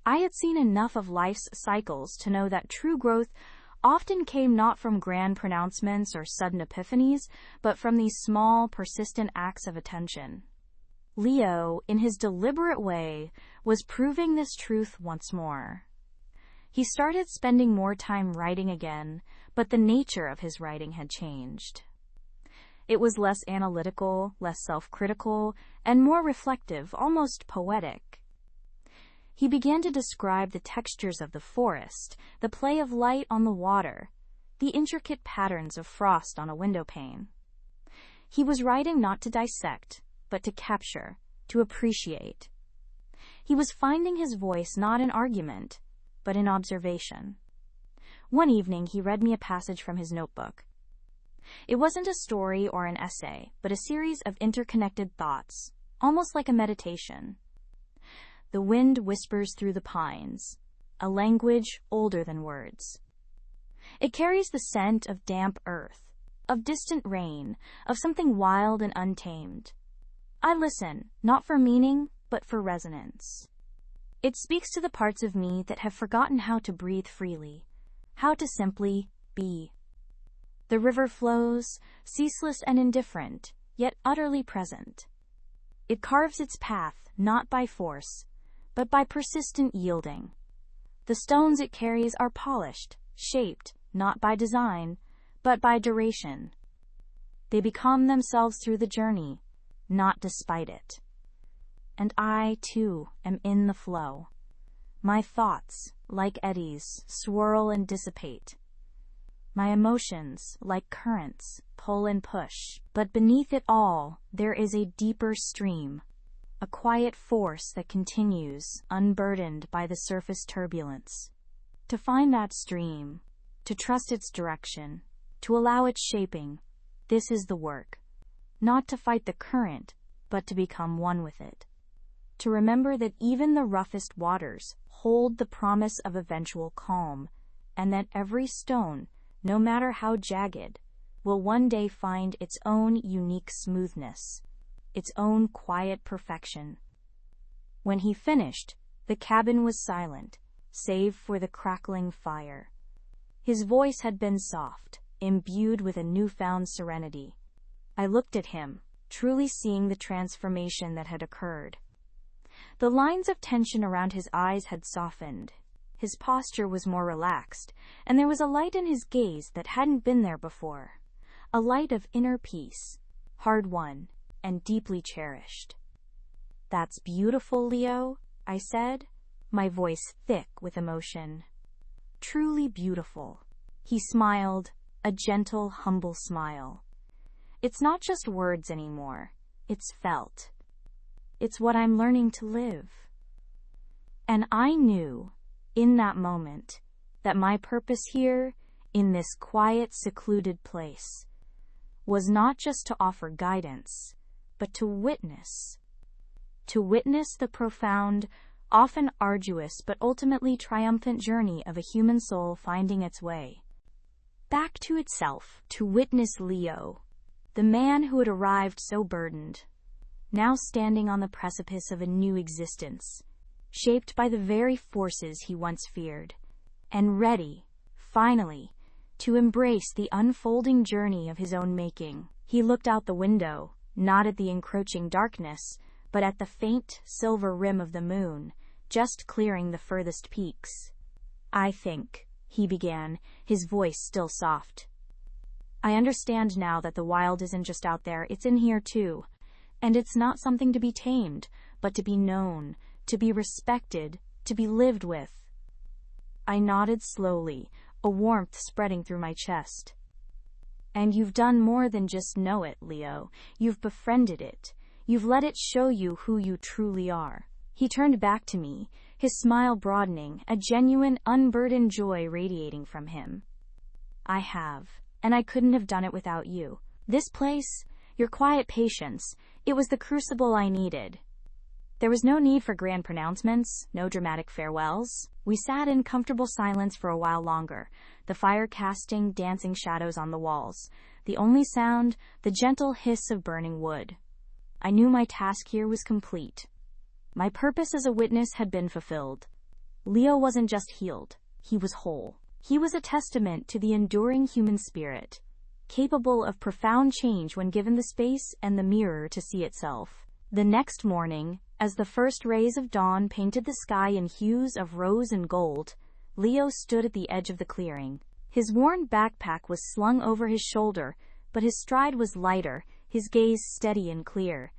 I had seen enough of life's cycles to know that true growth often came not from grand pronouncements or sudden epiphanies, but from these small, persistent acts of attention. Leo, in his deliberate way, was proving this truth once more. He started spending more time writing again, but the nature of his writing had changed. It was less analytical, less self-critical, and more reflective, almost poetic. He began to describe the textures of the forest, the play of light on the water, the intricate patterns of frost on a windowpane. He was writing not to dissect, but to capture, to appreciate. He was finding his voice not in argument, but in observation. One evening he read me a passage from his notebook. It wasn't a story or an essay, but a series of interconnected thoughts, almost like a meditation. The wind whispers through the pines, a language older than words. It carries the scent of damp earth, of distant rain, of something wild and untamed. I listen, not for meaning, but for resonance. It speaks to the parts of me that have forgotten how to breathe freely, how to simply be. The river flows, ceaseless and indifferent, yet utterly present. It carves its path not by force, but by persistent yielding. The stones it carries are polished, shaped, not by design, but by duration. They become themselves through the journey, not despite it. And I, too, am in the flow. My thoughts, like eddies, swirl and dissipate. My emotions, like currents, pull and push. But beneath it all, there is a deeper stream, a quiet force that continues, unburdened by the surface turbulence. To find that stream, to trust its direction, to allow its shaping, this is the work. Not to fight the current, but to become one with it. To remember that even the roughest waters hold the promise of eventual calm, and that every stone, no matter how jagged, will one day find its own unique smoothness, its own quiet perfection. When he finished, the cabin was silent, save for the crackling fire. His voice had been soft, imbued with a newfound serenity. I looked at him, truly seeing the transformation that had occurred. The lines of tension around his eyes had softened. His posture was more relaxed, and there was a light in his gaze that hadn't been there before. A light of inner peace, hard-won and deeply cherished. "That's beautiful, Leo," I said, my voice thick with emotion. "Truly beautiful." He smiled, a gentle, humble smile. "It's not just words anymore. It's felt. It's what I'm learning to live." And I knew, in that moment, that my purpose here, in this quiet, secluded place, was not just to offer guidance, but to witness. To witness the profound, often arduous but ultimately triumphant journey of a human soul finding its way back to itself, to witness Leo, the man who had arrived so burdened, now standing on the precipice of a new existence, shaped by the very forces he once feared, and ready, finally, to embrace the unfolding journey of his own making. He looked out the window, not at the encroaching darkness, but at the faint, silver rim of the moon, just clearing the furthest peaks. "I think," he began, his voice still soft. "I understand now that the wild isn't just out there, it's in here too. And it's not something to be tamed, but to be known, to be respected, to be lived with." I nodded slowly, a warmth spreading through my chest. And you've done more than just know it, Leo. You've befriended it. You've let it show you who you truly are. He turned back to me, his smile broadening, a genuine, unburdened joy radiating from him. I have, and I couldn't have done it without you. This place, your quiet patience, it was the crucible I needed. There was no need for grand pronouncements, no dramatic farewells. We sat in comfortable silence for a while longer, the fire casting dancing shadows on the walls. The only sound, the gentle hiss of burning wood. I knew my task here was complete. My purpose as a witness had been fulfilled. Leo wasn't just healed, he was whole. He was a testament to the enduring human spirit, capable of profound change when given the space and the mirror to see itself. The next morning, as the first rays of dawn painted the sky in hues of rose and gold, Leo stood at the edge of the clearing. His worn backpack was slung over his shoulder, but his stride was lighter, his gaze steady and clear.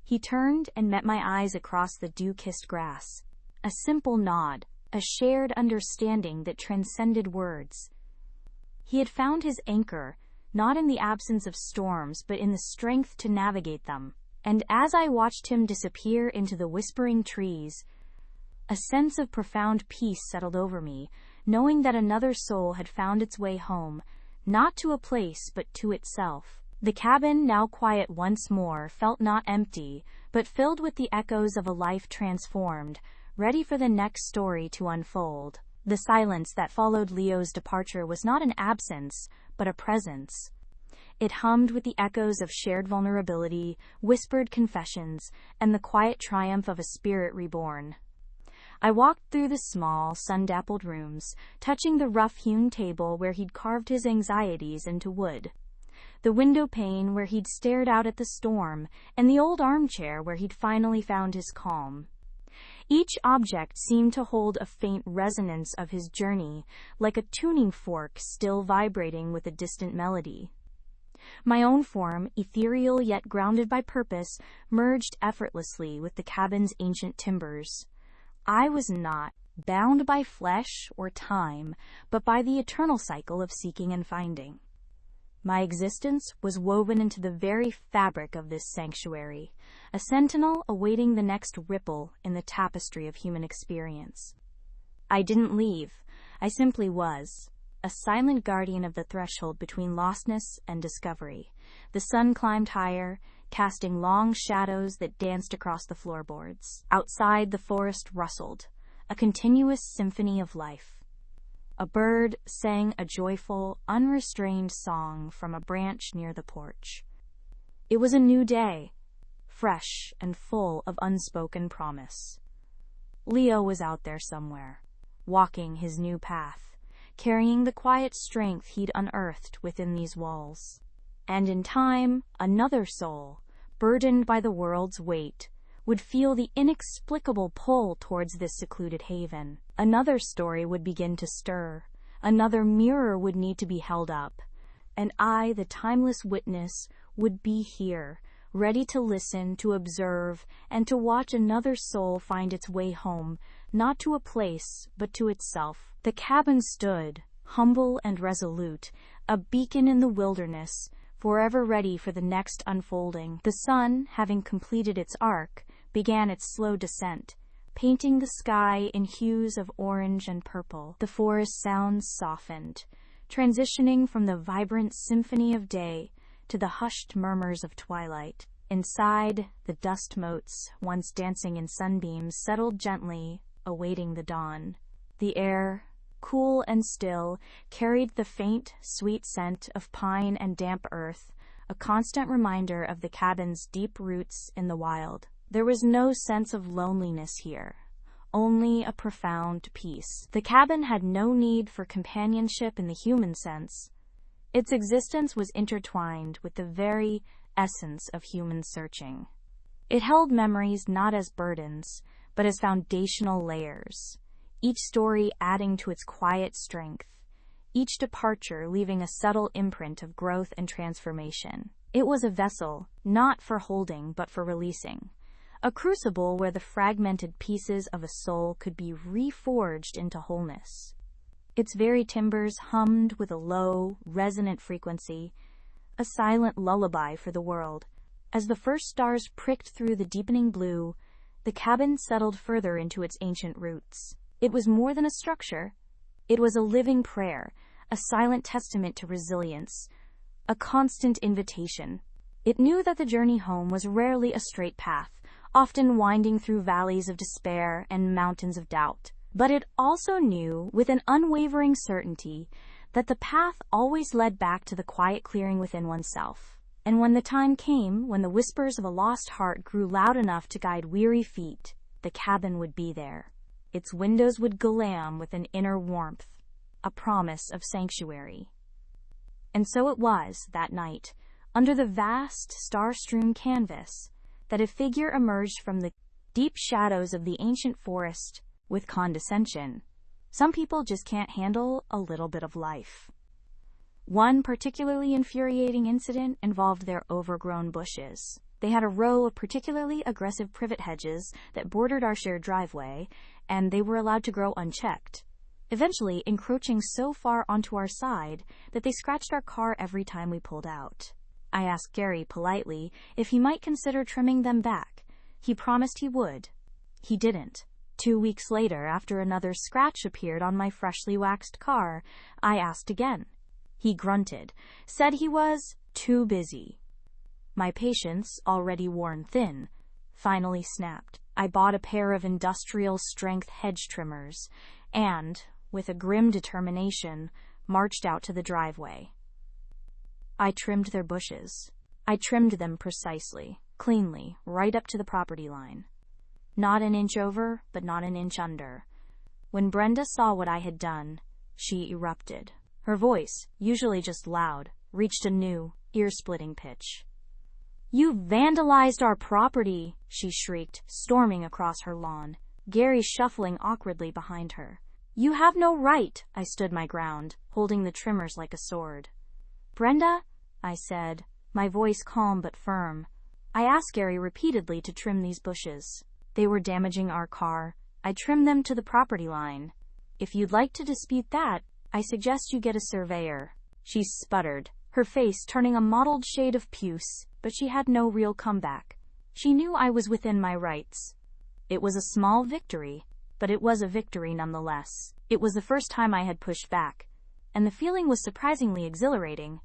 He turned and met my eyes across the dew-kissed grass. A simple nod, a shared understanding that transcended words. He had found his anchor, not in the absence of storms, but in the strength to navigate them. And as I watched him disappear into the whispering trees, a sense of profound peace settled over me, knowing that another soul had found its way home, not to a place but to itself. The cabin, now quiet once more, felt not empty, but filled with the echoes of a life transformed, ready for the next story to unfold. The silence that followed Leo's departure was not an absence, but a presence. It hummed with the echoes of shared vulnerability, whispered confessions, and the quiet triumph of a spirit reborn. I walked through the small, sun-dappled rooms, touching the rough-hewn table where he'd carved his anxieties into wood, the window pane where he'd stared out at the storm, and the old armchair where he'd finally found his calm. Each object seemed to hold a faint resonance of his journey, like a tuning fork still vibrating with a distant melody. My own form, ethereal yet grounded by purpose, merged effortlessly with the cabin's ancient timbers. I was not bound by flesh or time, but by the eternal cycle of seeking and finding. My existence was woven into the very fabric of this sanctuary, a sentinel awaiting the next ripple in the tapestry of human experience. I didn't leave, I simply was. A silent guardian of the threshold between lostness and discovery. The sun climbed higher, casting long shadows that danced across the floorboards. Outside, the forest rustled, a continuous symphony of life. A bird sang a joyful, unrestrained song from a branch near the porch. It was a new day, fresh and full of unspoken promise. Leo was out there somewhere, walking his new path, carrying the quiet strength he'd unearthed within these walls. And in time, another soul, burdened by the world's weight, would feel the inexplicable pull towards this secluded haven. Another story would begin to stir, another mirror would need to be held up, and I, the timeless witness, would be here, ready to listen, to observe, and to watch another soul find its way home, not to a place, but to itself. The cabin stood, humble and resolute, a beacon in the wilderness, forever ready for the next unfolding. The sun, having completed its arc, began its slow descent, painting the sky in hues of orange and purple. The forest sounds softened, transitioning from the vibrant symphony of day to the hushed murmurs of twilight. Inside, the dust motes, once dancing in sunbeams, settled gently, awaiting the dawn. The air, cool and still, carried the faint, sweet scent of pine and damp earth, a constant reminder of the cabin's deep roots in the wild. There was no sense of loneliness here, only a profound peace. The cabin had no need for companionship in the human sense. Its existence was intertwined with the very essence of human searching. It held memories not as burdens, but as foundational layers, each story adding to its quiet strength, each departure leaving a subtle imprint of growth and transformation. It was a vessel, not for holding but for releasing, a crucible where the fragmented pieces of a soul could be reforged into wholeness. Its very timbers hummed with a low, resonant frequency, a silent lullaby for the world. As the first stars pricked through the deepening blue, the cabin settled further into its ancient roots. It was more than a structure. It was a living prayer, a silent testament to resilience, a constant invitation. It knew that the journey home was rarely a straight path, often winding through valleys of despair and mountains of doubt. But it also knew, with an unwavering certainty, that the path always led back to the quiet clearing within oneself. And when the time came, when the whispers of a lost heart grew loud enough to guide weary feet, the cabin would be there. Its windows would gleam with an inner warmth, a promise of sanctuary. And so it was, that night, under the vast, star-strewn canvas, that a figure emerged from the deep shadows of the ancient forest with condescension. Some people just can't handle a little bit of life. One particularly infuriating incident involved their overgrown bushes. They had a row of particularly aggressive privet hedges that bordered our shared driveway, and they were allowed to grow unchecked, eventually encroaching so far onto our side that they scratched our car every time we pulled out. I asked Gary politely if he might consider trimming them back. He promised he would. He didn't. 2 weeks later, after another scratch appeared on my freshly waxed car, I asked again. He grunted, said he was too busy. My patience, already worn thin, finally snapped. I bought a pair of industrial-strength hedge trimmers and, with a grim determination, marched out to the driveway. I trimmed their bushes. I trimmed them precisely, cleanly, right up to the property line. Not an inch over, but not an inch under. When Brenda saw what I had done, she erupted. Her voice, usually just loud, reached a new, ear-splitting pitch. "You vandalized our property," she shrieked, storming across her lawn, Gary shuffling awkwardly behind her. "You have no right," I stood my ground, holding the trimmers like a sword. "Brenda," I said, my voice calm but firm, "I asked Gary repeatedly to trim these bushes. They were damaging our car. I trimmed them to the property line. If you'd like to dispute that, I suggest you get a surveyor." She sputtered, her face turning a mottled shade of puce, but she had no real comeback. She knew I was within my rights. It was a small victory, but it was a victory nonetheless. It was the first time I had pushed back, and the feeling was surprisingly exhilarating.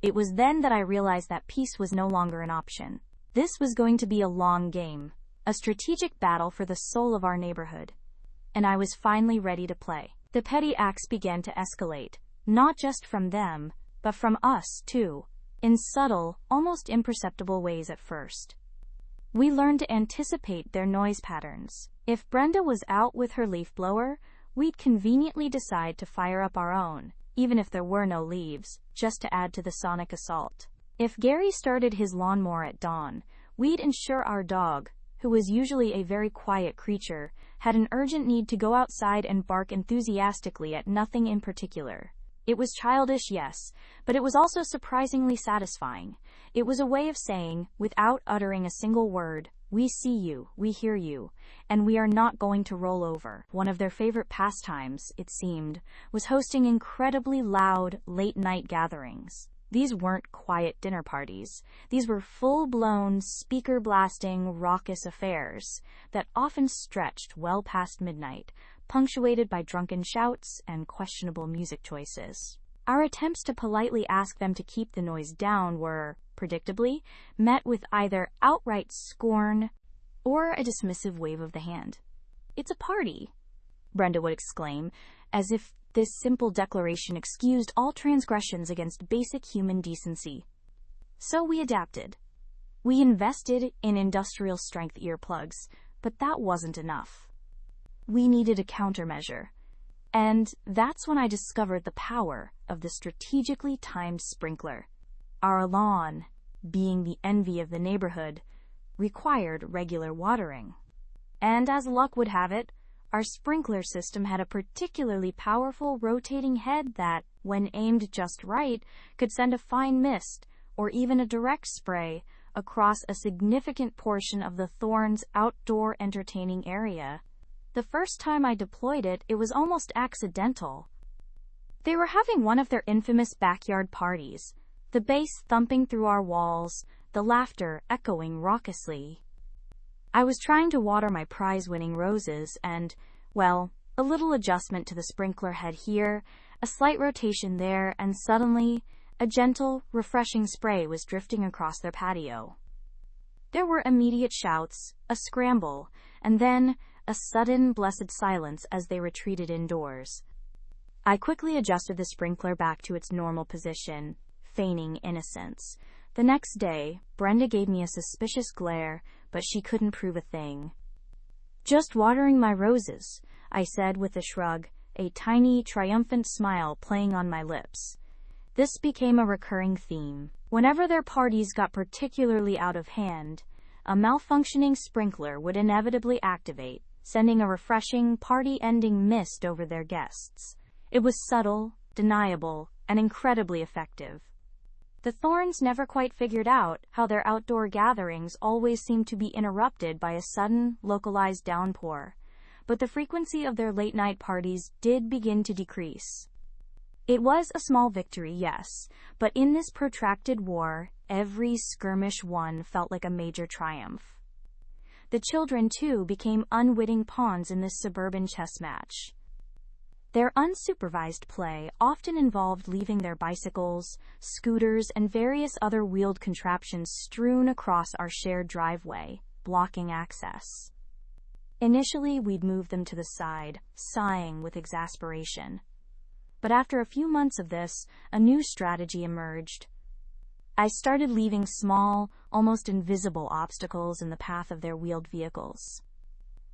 It was then that I realized that peace was no longer an option. This was going to be a long game, a strategic battle for the soul of our neighborhood, and I was finally ready to play. The petty acts began to escalate, not just from them, but from us, too, in subtle, almost imperceptible ways at first. We learned to anticipate their noise patterns. If Brenda was out with her leaf blower, we'd conveniently decide to fire up our own, even if there were no leaves, just to add to the sonic assault. If Gary started his lawnmower at dawn, we'd ensure our dog, who was usually a very quiet creature, had an urgent need to go outside and bark enthusiastically at nothing in particular. It was childish, yes, but it was also surprisingly satisfying. It was a way of saying, without uttering a single word, "We see you, we hear you, and we are not going to roll over." One of their favorite pastimes, it seemed, was hosting incredibly loud, late-night gatherings. These weren't quiet dinner parties. These were full-blown, speaker-blasting, raucous affairs that often stretched well past midnight, punctuated by drunken shouts and questionable music choices. Our attempts to politely ask them to keep the noise down were, predictably, met with either outright scorn or a dismissive wave of the hand. "It's a party," Brenda would exclaim, as if this simple declaration excused all transgressions against basic human decency. So we adapted. We invested in industrial-strength earplugs, but that wasn't enough. We needed a countermeasure. And that's when I discovered the power of the strategically timed sprinkler. Our lawn, being the envy of the neighborhood, required regular watering. And as luck would have it, our sprinkler system had a particularly powerful rotating head that, when aimed just right, could send a fine mist, or even a direct spray, across a significant portion of the Thorns' outdoor entertaining area. The first time I deployed it, it was almost accidental. They were having one of their infamous backyard parties, the bass thumping through our walls, the laughter echoing raucously. I was trying to water my prize-winning roses and, well, a little adjustment to the sprinkler head here, a slight rotation there, and suddenly, a gentle, refreshing spray was drifting across their patio. There were immediate shouts, a scramble, and then a sudden, blessed silence as they retreated indoors. I quickly adjusted the sprinkler back to its normal position, feigning innocence. The next day, Brenda gave me a suspicious glare, but she couldn't prove a thing. "Just watering my roses," I said with a shrug, a tiny, triumphant smile playing on my lips. This became a recurring theme. Whenever their parties got particularly out of hand, a malfunctioning sprinkler would inevitably activate, sending a refreshing, party-ending mist over their guests. It was subtle, deniable, and incredibly effective. The Thorns never quite figured out how their outdoor gatherings always seemed to be interrupted by a sudden, localized downpour, but the frequency of their late-night parties did begin to decrease. It was a small victory, yes, but in this protracted war, every skirmish won felt like a major triumph. The children, too, became unwitting pawns in this suburban chess match. Their unsupervised play often involved leaving their bicycles, scooters, and various other wheeled contraptions strewn across our shared driveway, blocking access. Initially, we'd move them to the side, sighing with exasperation. But after a few months of this, a new strategy emerged. I started leaving small, almost invisible obstacles in the path of their wheeled vehicles.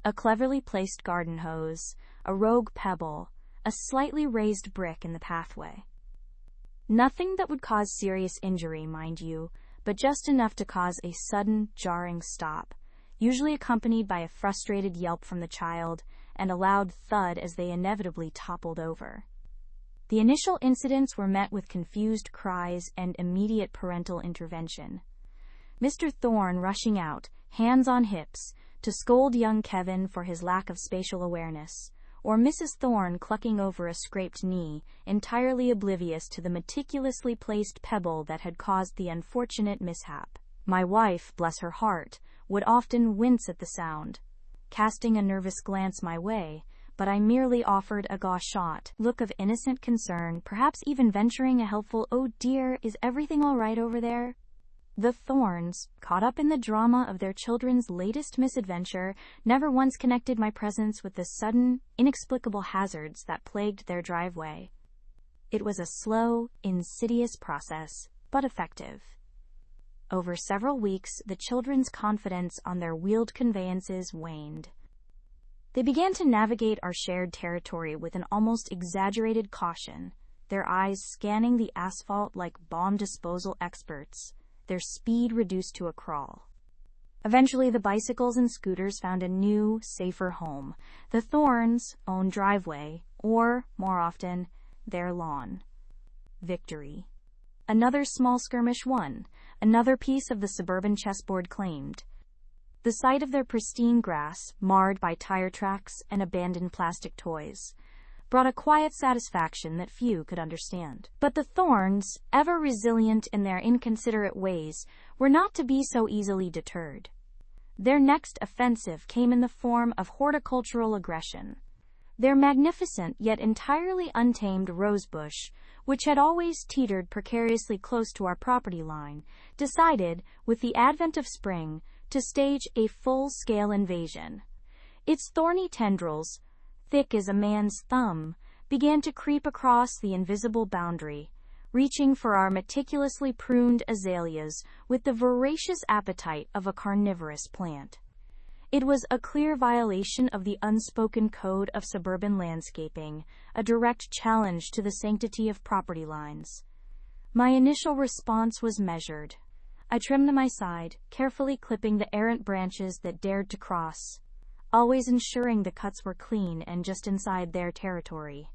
A cleverly placed garden hose, a rogue pebble, a slightly raised brick in the pathway. Nothing that would cause serious injury, mind you, but just enough to cause a sudden, jarring stop, usually accompanied by a frustrated yelp from the child and a loud thud as they inevitably toppled over. The initial incidents were met with confused cries and immediate parental intervention. Mr. Thorne rushing out, hands on hips, to scold young Kevin for his lack of spatial awareness, or Mrs. Thorne clucking over a scraped knee, entirely oblivious to the meticulously placed pebble that had caused the unfortunate mishap. My wife, bless her heart, would often wince at the sound, casting a nervous glance my way, but I merely offered a gauchant look of innocent concern, perhaps even venturing a helpful, "Oh dear, is everything all right over there?" The Thorns, caught up in the drama of their children's latest misadventure, never once connected my presence with the sudden, inexplicable hazards that plagued their driveway. It was a slow, insidious process, but effective. Over several weeks, the children's confidence on their wheeled conveyances waned. They began to navigate our shared territory with an almost exaggerated caution, their eyes scanning the asphalt like bomb disposal experts, their speed reduced to a crawl. Eventually, the bicycles and scooters found a new, safer home, the Thorns' own driveway, or, more often, their lawn. Victory. Another small skirmish won, another piece of the suburban chessboard claimed. The sight of their pristine grass, marred by tire tracks and abandoned plastic toys, brought a quiet satisfaction that few could understand. But the Thorns, ever resilient in their inconsiderate ways, were not to be so easily deterred. Their next offensive came in the form of horticultural aggression. Their magnificent yet entirely untamed rosebush, which had always teetered precariously close to our property line, decided, with the advent of spring, to stage a full-scale invasion. Its thorny tendrils, thick as a man's thumb, began to creep across the invisible boundary, reaching for our meticulously pruned azaleas with the voracious appetite of a carnivorous plant. It was a clear violation of the unspoken code of suburban landscaping, a direct challenge to the sanctity of property lines. My initial response was measured. I trimmed them aside, carefully clipping the errant branches that dared to cross, always ensuring the cuts were clean and just inside their territory.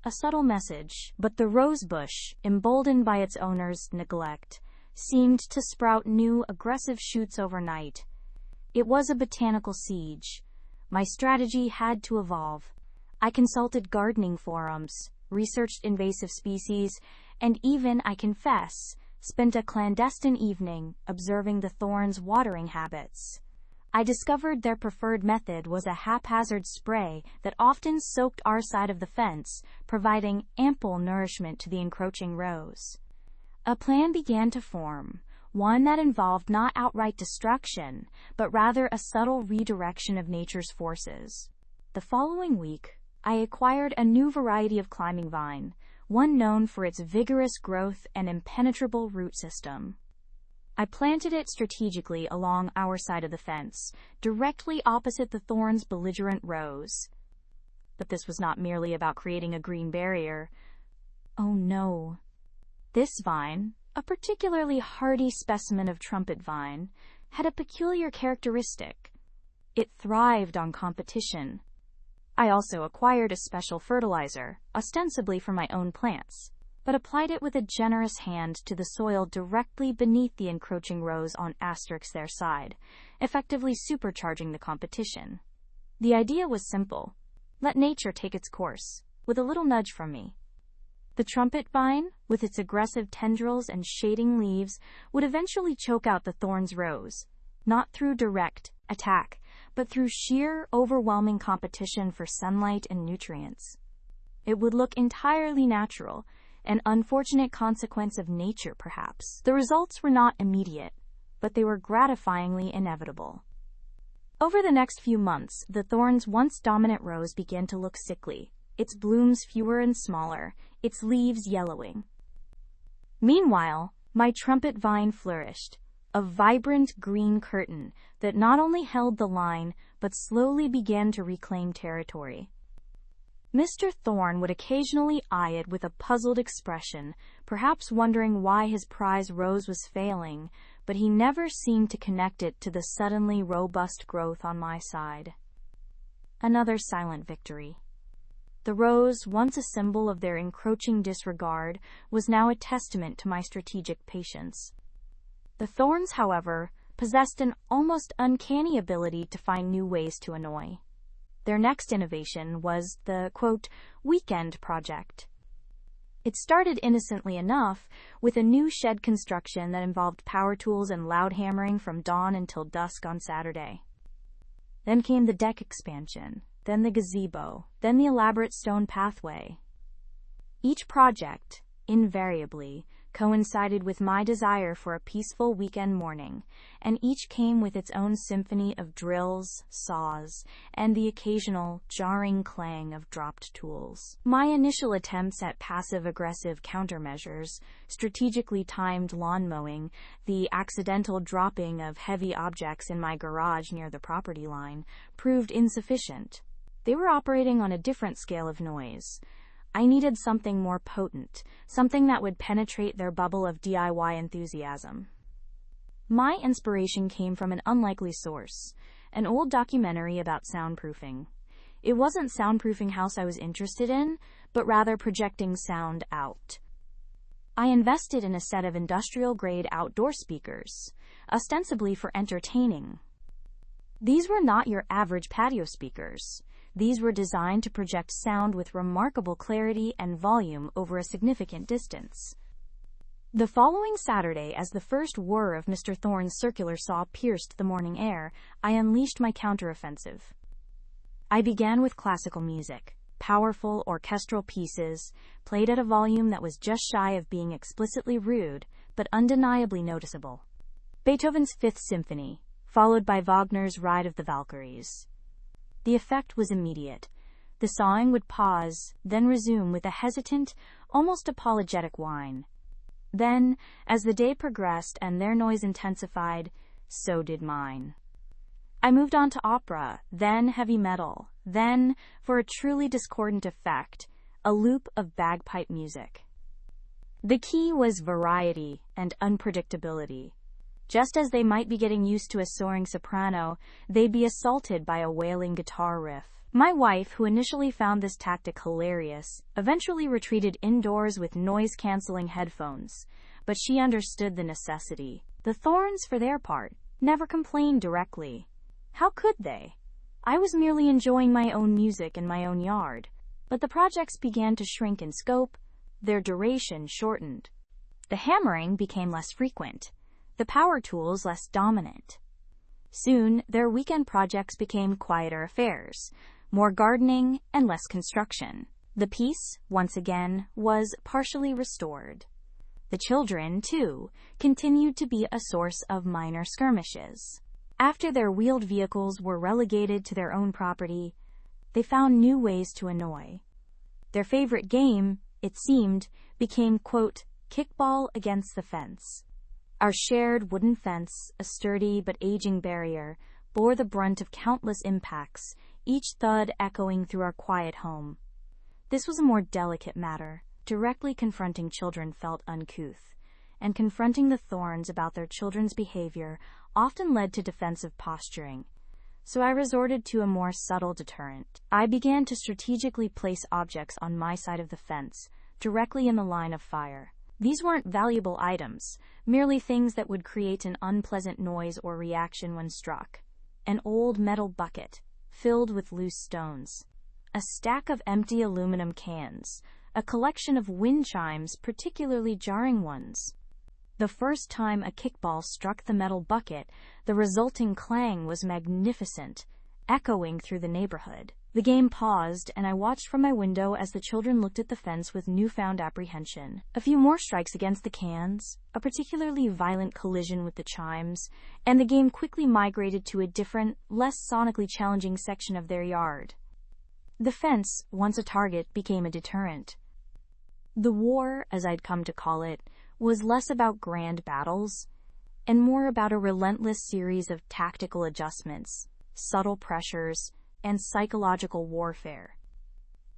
A subtle message, but the rosebush, emboldened by its owner's neglect, seemed to sprout new, aggressive shoots overnight. It was a botanical siege. My strategy had to evolve. I consulted gardening forums, researched invasive species, and even, I confess, spent a clandestine evening observing the thorns' watering habits. I discovered their preferred method was a haphazard spray that often soaked our side of the fence, providing ample nourishment to the encroaching rows. A plan began to form, one that involved not outright destruction, but rather a subtle redirection of nature's forces. The following week, I acquired a new variety of climbing vine, one known for its vigorous growth and impenetrable root system. I planted it strategically along our side of the fence, directly opposite the thorns' belligerent rows. But this was not merely about creating a green barrier. Oh no. This vine, a particularly hardy specimen of trumpet vine, had a peculiar characteristic. It thrived on competition. I also acquired a special fertilizer, ostensibly for my own plants, but applied it with a generous hand to the soil directly beneath the encroaching rows on their side, effectively supercharging the competition. The idea was simple. Let nature take its course, with a little nudge from me. The trumpet vine, with its aggressive tendrils and shading leaves, would eventually choke out the thorns' rows, not through direct attack, but through sheer, overwhelming competition for sunlight and nutrients. It would look entirely natural, an unfortunate consequence of nature, perhaps. The results were not immediate, but they were gratifyingly inevitable. Over the next few months, the thorn's once dominant rows began to look sickly, its blooms fewer and smaller, its leaves yellowing. Meanwhile, my trumpet vine flourished, a vibrant green curtain that not only held the line, but slowly began to reclaim territory. Mr. Thorn would occasionally eye it with a puzzled expression, perhaps wondering why his prize rose was failing, but he never seemed to connect it to the suddenly robust growth on my side. Another silent victory. The rose, once a symbol of their encroaching disregard, was now a testament to my strategic patience. The thorns, however, possessed an almost uncanny ability to find new ways to annoy. Their next innovation was the, quote, weekend project. It started innocently enough, with a new shed construction that involved power tools and loud hammering from dawn until dusk on Saturday. Then came the deck expansion, then the gazebo, then the elaborate stone pathway. Each project, invariably, coincided with my desire for a peaceful weekend morning, and each came with its own symphony of drills, saws, and the occasional, jarring clang of dropped tools. My initial attempts at passive-aggressive countermeasures, strategically timed lawn mowing, the accidental dropping of heavy objects in my garage near the property line, proved insufficient. They were operating on a different scale of noise. I needed something more potent, something that would penetrate their bubble of DIY enthusiasm. My inspiration came from an unlikely source, an old documentary about soundproofing. It wasn't soundproofing house I was interested in, but rather projecting sound out. I invested in a set of industrial-grade outdoor speakers, ostensibly for entertaining. These were not your average patio speakers. These were designed to project sound with remarkable clarity and volume over a significant distance. The following Saturday, as the first whir of Mr. Thorne's circular saw pierced the morning air, I unleashed my counteroffensive. I began with classical music, powerful orchestral pieces, played at a volume that was just shy of being explicitly rude, but undeniably noticeable. Beethoven's Fifth Symphony, followed by Wagner's Ride of the Valkyries. The effect was immediate. The sawing would pause, then resume with a hesitant, almost apologetic whine. Then, as the day progressed and their noise intensified, so did mine. I moved on to opera, then heavy metal, then, for a truly discordant effect, a loop of bagpipe music. The key was variety and unpredictability. Just as they might be getting used to a soaring soprano, they'd be assaulted by a wailing guitar riff. My wife, who initially found this tactic hilarious, eventually retreated indoors with noise-canceling headphones, but she understood the necessity. The Thorns, for their part, never complained directly. How could they? I was merely enjoying my own music in my own yard, but the projects began to shrink in scope, their duration shortened. The hammering became less frequent, the power tools less dominant. Soon, their weekend projects became quieter affairs, more gardening and less construction. The peace, once again, was partially restored. The children, too, continued to be a source of minor skirmishes. After their wheeled vehicles were relegated to their own property, they found new ways to annoy. Their favorite game, it seemed, became, quote, kickball against the fence. Our shared wooden fence, a sturdy but aging barrier, bore the brunt of countless impacts, each thud echoing through our quiet home. This was a more delicate matter. Directly confronting children felt uncouth, and confronting the thorns about their children's behavior often led to defensive posturing. So I resorted to a more subtle deterrent. I began to strategically place objects on my side of the fence, directly in the line of fire. These weren't valuable items, merely things that would create an unpleasant noise or reaction when struck. An old metal bucket, filled with loose stones. A stack of empty aluminum cans. A collection of wind chimes, particularly jarring ones. The first time a kickball struck the metal bucket, the resulting clang was magnificent, echoing through the neighborhood. The game paused, and I watched from my window as the children looked at the fence with newfound apprehension. A few more strikes against the cans, a particularly violent collision with the chimes, and the game quickly migrated to a different, less sonically challenging section of their yard. The fence, once a target, became a deterrent. The war, as I'd come to call it, was less about grand battles, and more about a relentless series of tactical adjustments, subtle pressures, and psychological warfare.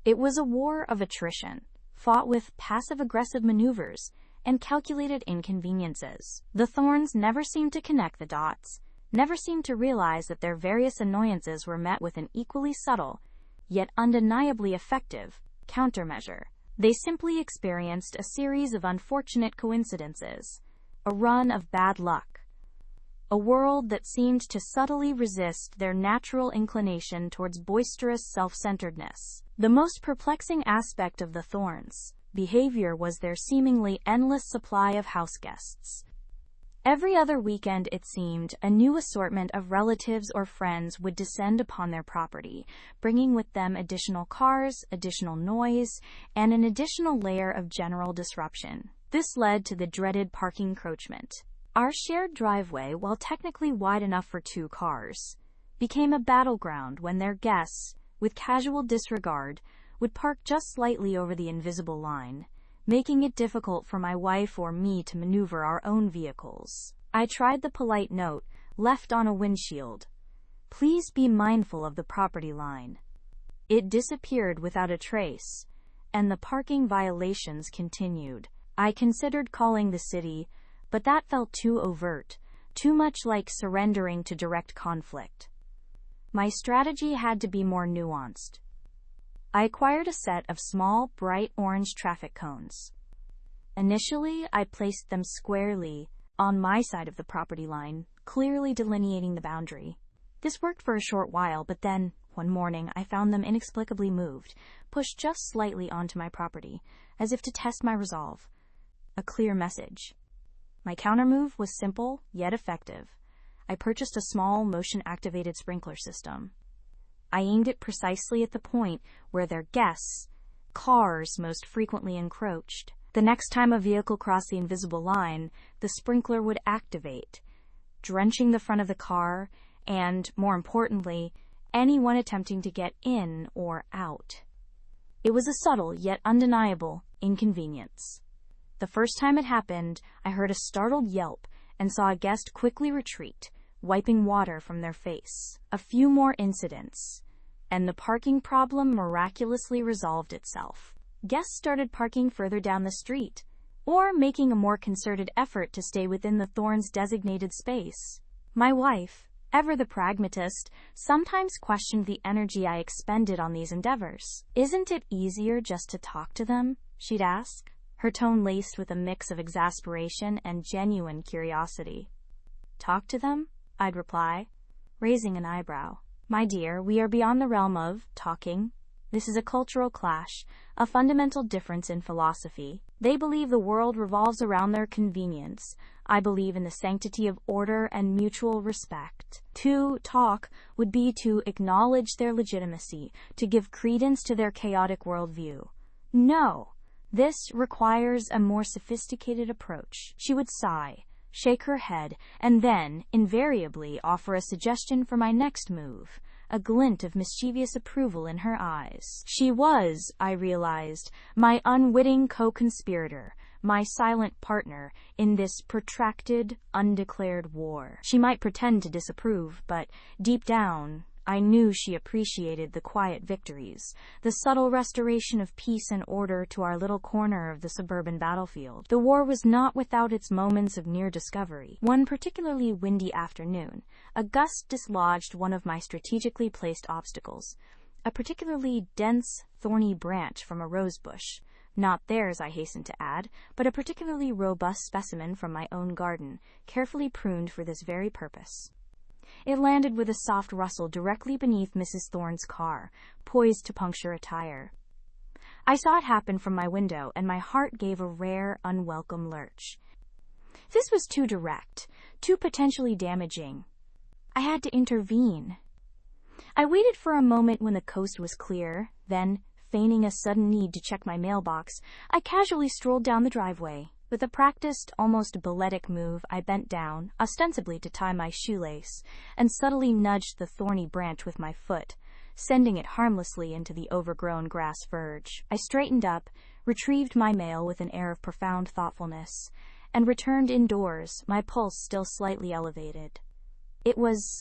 It was a war of attrition, fought with passive-aggressive maneuvers and calculated inconveniences. The thorns never seemed to connect the dots, never seemed to realize that their various annoyances were met with an equally subtle, yet undeniably effective, countermeasure. They simply experienced a series of unfortunate coincidences, a run of bad luck, a world that seemed to subtly resist their natural inclination towards boisterous self-centeredness. The most perplexing aspect of the thorns' behavior was their seemingly endless supply of house guests. Every other weekend, it seemed, a new assortment of relatives or friends would descend upon their property, bringing with them additional cars, additional noise, and an additional layer of general disruption. This led to the dreaded parking encroachment. Our shared driveway, while technically wide enough for 2 cars, became a battleground when their guests, with casual disregard, would park just slightly over the invisible line, making it difficult for my wife or me to maneuver our own vehicles. I tried the polite note, left on a windshield. Please be mindful of the property line. It disappeared without a trace, and the parking violations continued. I considered calling the city, but that felt too overt, too much like surrendering to direct conflict. My strategy had to be more nuanced. I acquired a set of small, bright orange traffic cones. Initially, I placed them squarely on my side of the property line, clearly delineating the boundary. This worked for a short while, but then, one morning, I found them inexplicably moved, pushed just slightly onto my property, as if to test my resolve. A clear message. My countermove was simple, yet effective. I purchased a small, motion-activated sprinkler system. I aimed it precisely at the point where their guests, cars, most frequently encroached. The next time a vehicle crossed the invisible line, the sprinkler would activate, drenching the front of the car and, more importantly, anyone attempting to get in or out. It was a subtle yet undeniable inconvenience. The first time it happened, I heard a startled yelp and saw a guest quickly retreat, wiping water from their face. A few more incidents, and the parking problem miraculously resolved itself. Guests started parking further down the street, or making a more concerted effort to stay within the thorn's designated space. My wife, ever the pragmatist, sometimes questioned the energy I expended on these endeavors. "Isn't it easier just to talk to them?" she'd ask, her tone laced with a mix of exasperation and genuine curiosity. "Talk to them?" I'd reply, raising an eyebrow. "My dear, we are beyond the realm of talking. This is a cultural clash, a fundamental difference in philosophy. They believe the world revolves around their convenience. I believe in the sanctity of order and mutual respect. To talk would be to acknowledge their legitimacy, to give credence to their chaotic worldview. No, this requires a more sophisticated approach. She would sigh, shake her head, and then, invariably, offer a suggestion for my next move, a glint of mischievous approval in her eyes. She was, I realized, my unwitting co-conspirator, my silent partner in this protracted, undeclared war. She might pretend to disapprove, but deep down, I knew she appreciated the quiet victories, the subtle restoration of peace and order to our little corner of the suburban battlefield. The war was not without its moments of near discovery. One particularly windy afternoon, a gust dislodged one of my strategically placed obstacles, a particularly dense, thorny branch from a rosebush. Not theirs, I hasten to add, but a particularly robust specimen from my own garden, carefully pruned for this very purpose. It landed with a soft rustle directly beneath Mrs. Thorne's car, poised to puncture a tire. I saw it happen from my window, and my heart gave a rare, unwelcome lurch. This was too direct, too potentially damaging. I had to intervene. I waited for a moment when the coast was clear, then, feigning a sudden need to check my mailbox, I casually strolled down the driveway. With a practiced, almost balletic move, I bent down, ostensibly to tie my shoelace, and subtly nudged the thorny branch with my foot, sending it harmlessly into the overgrown grass verge. I straightened up, retrieved my mail with an air of profound thoughtfulness, and returned indoors, my pulse still slightly elevated. It was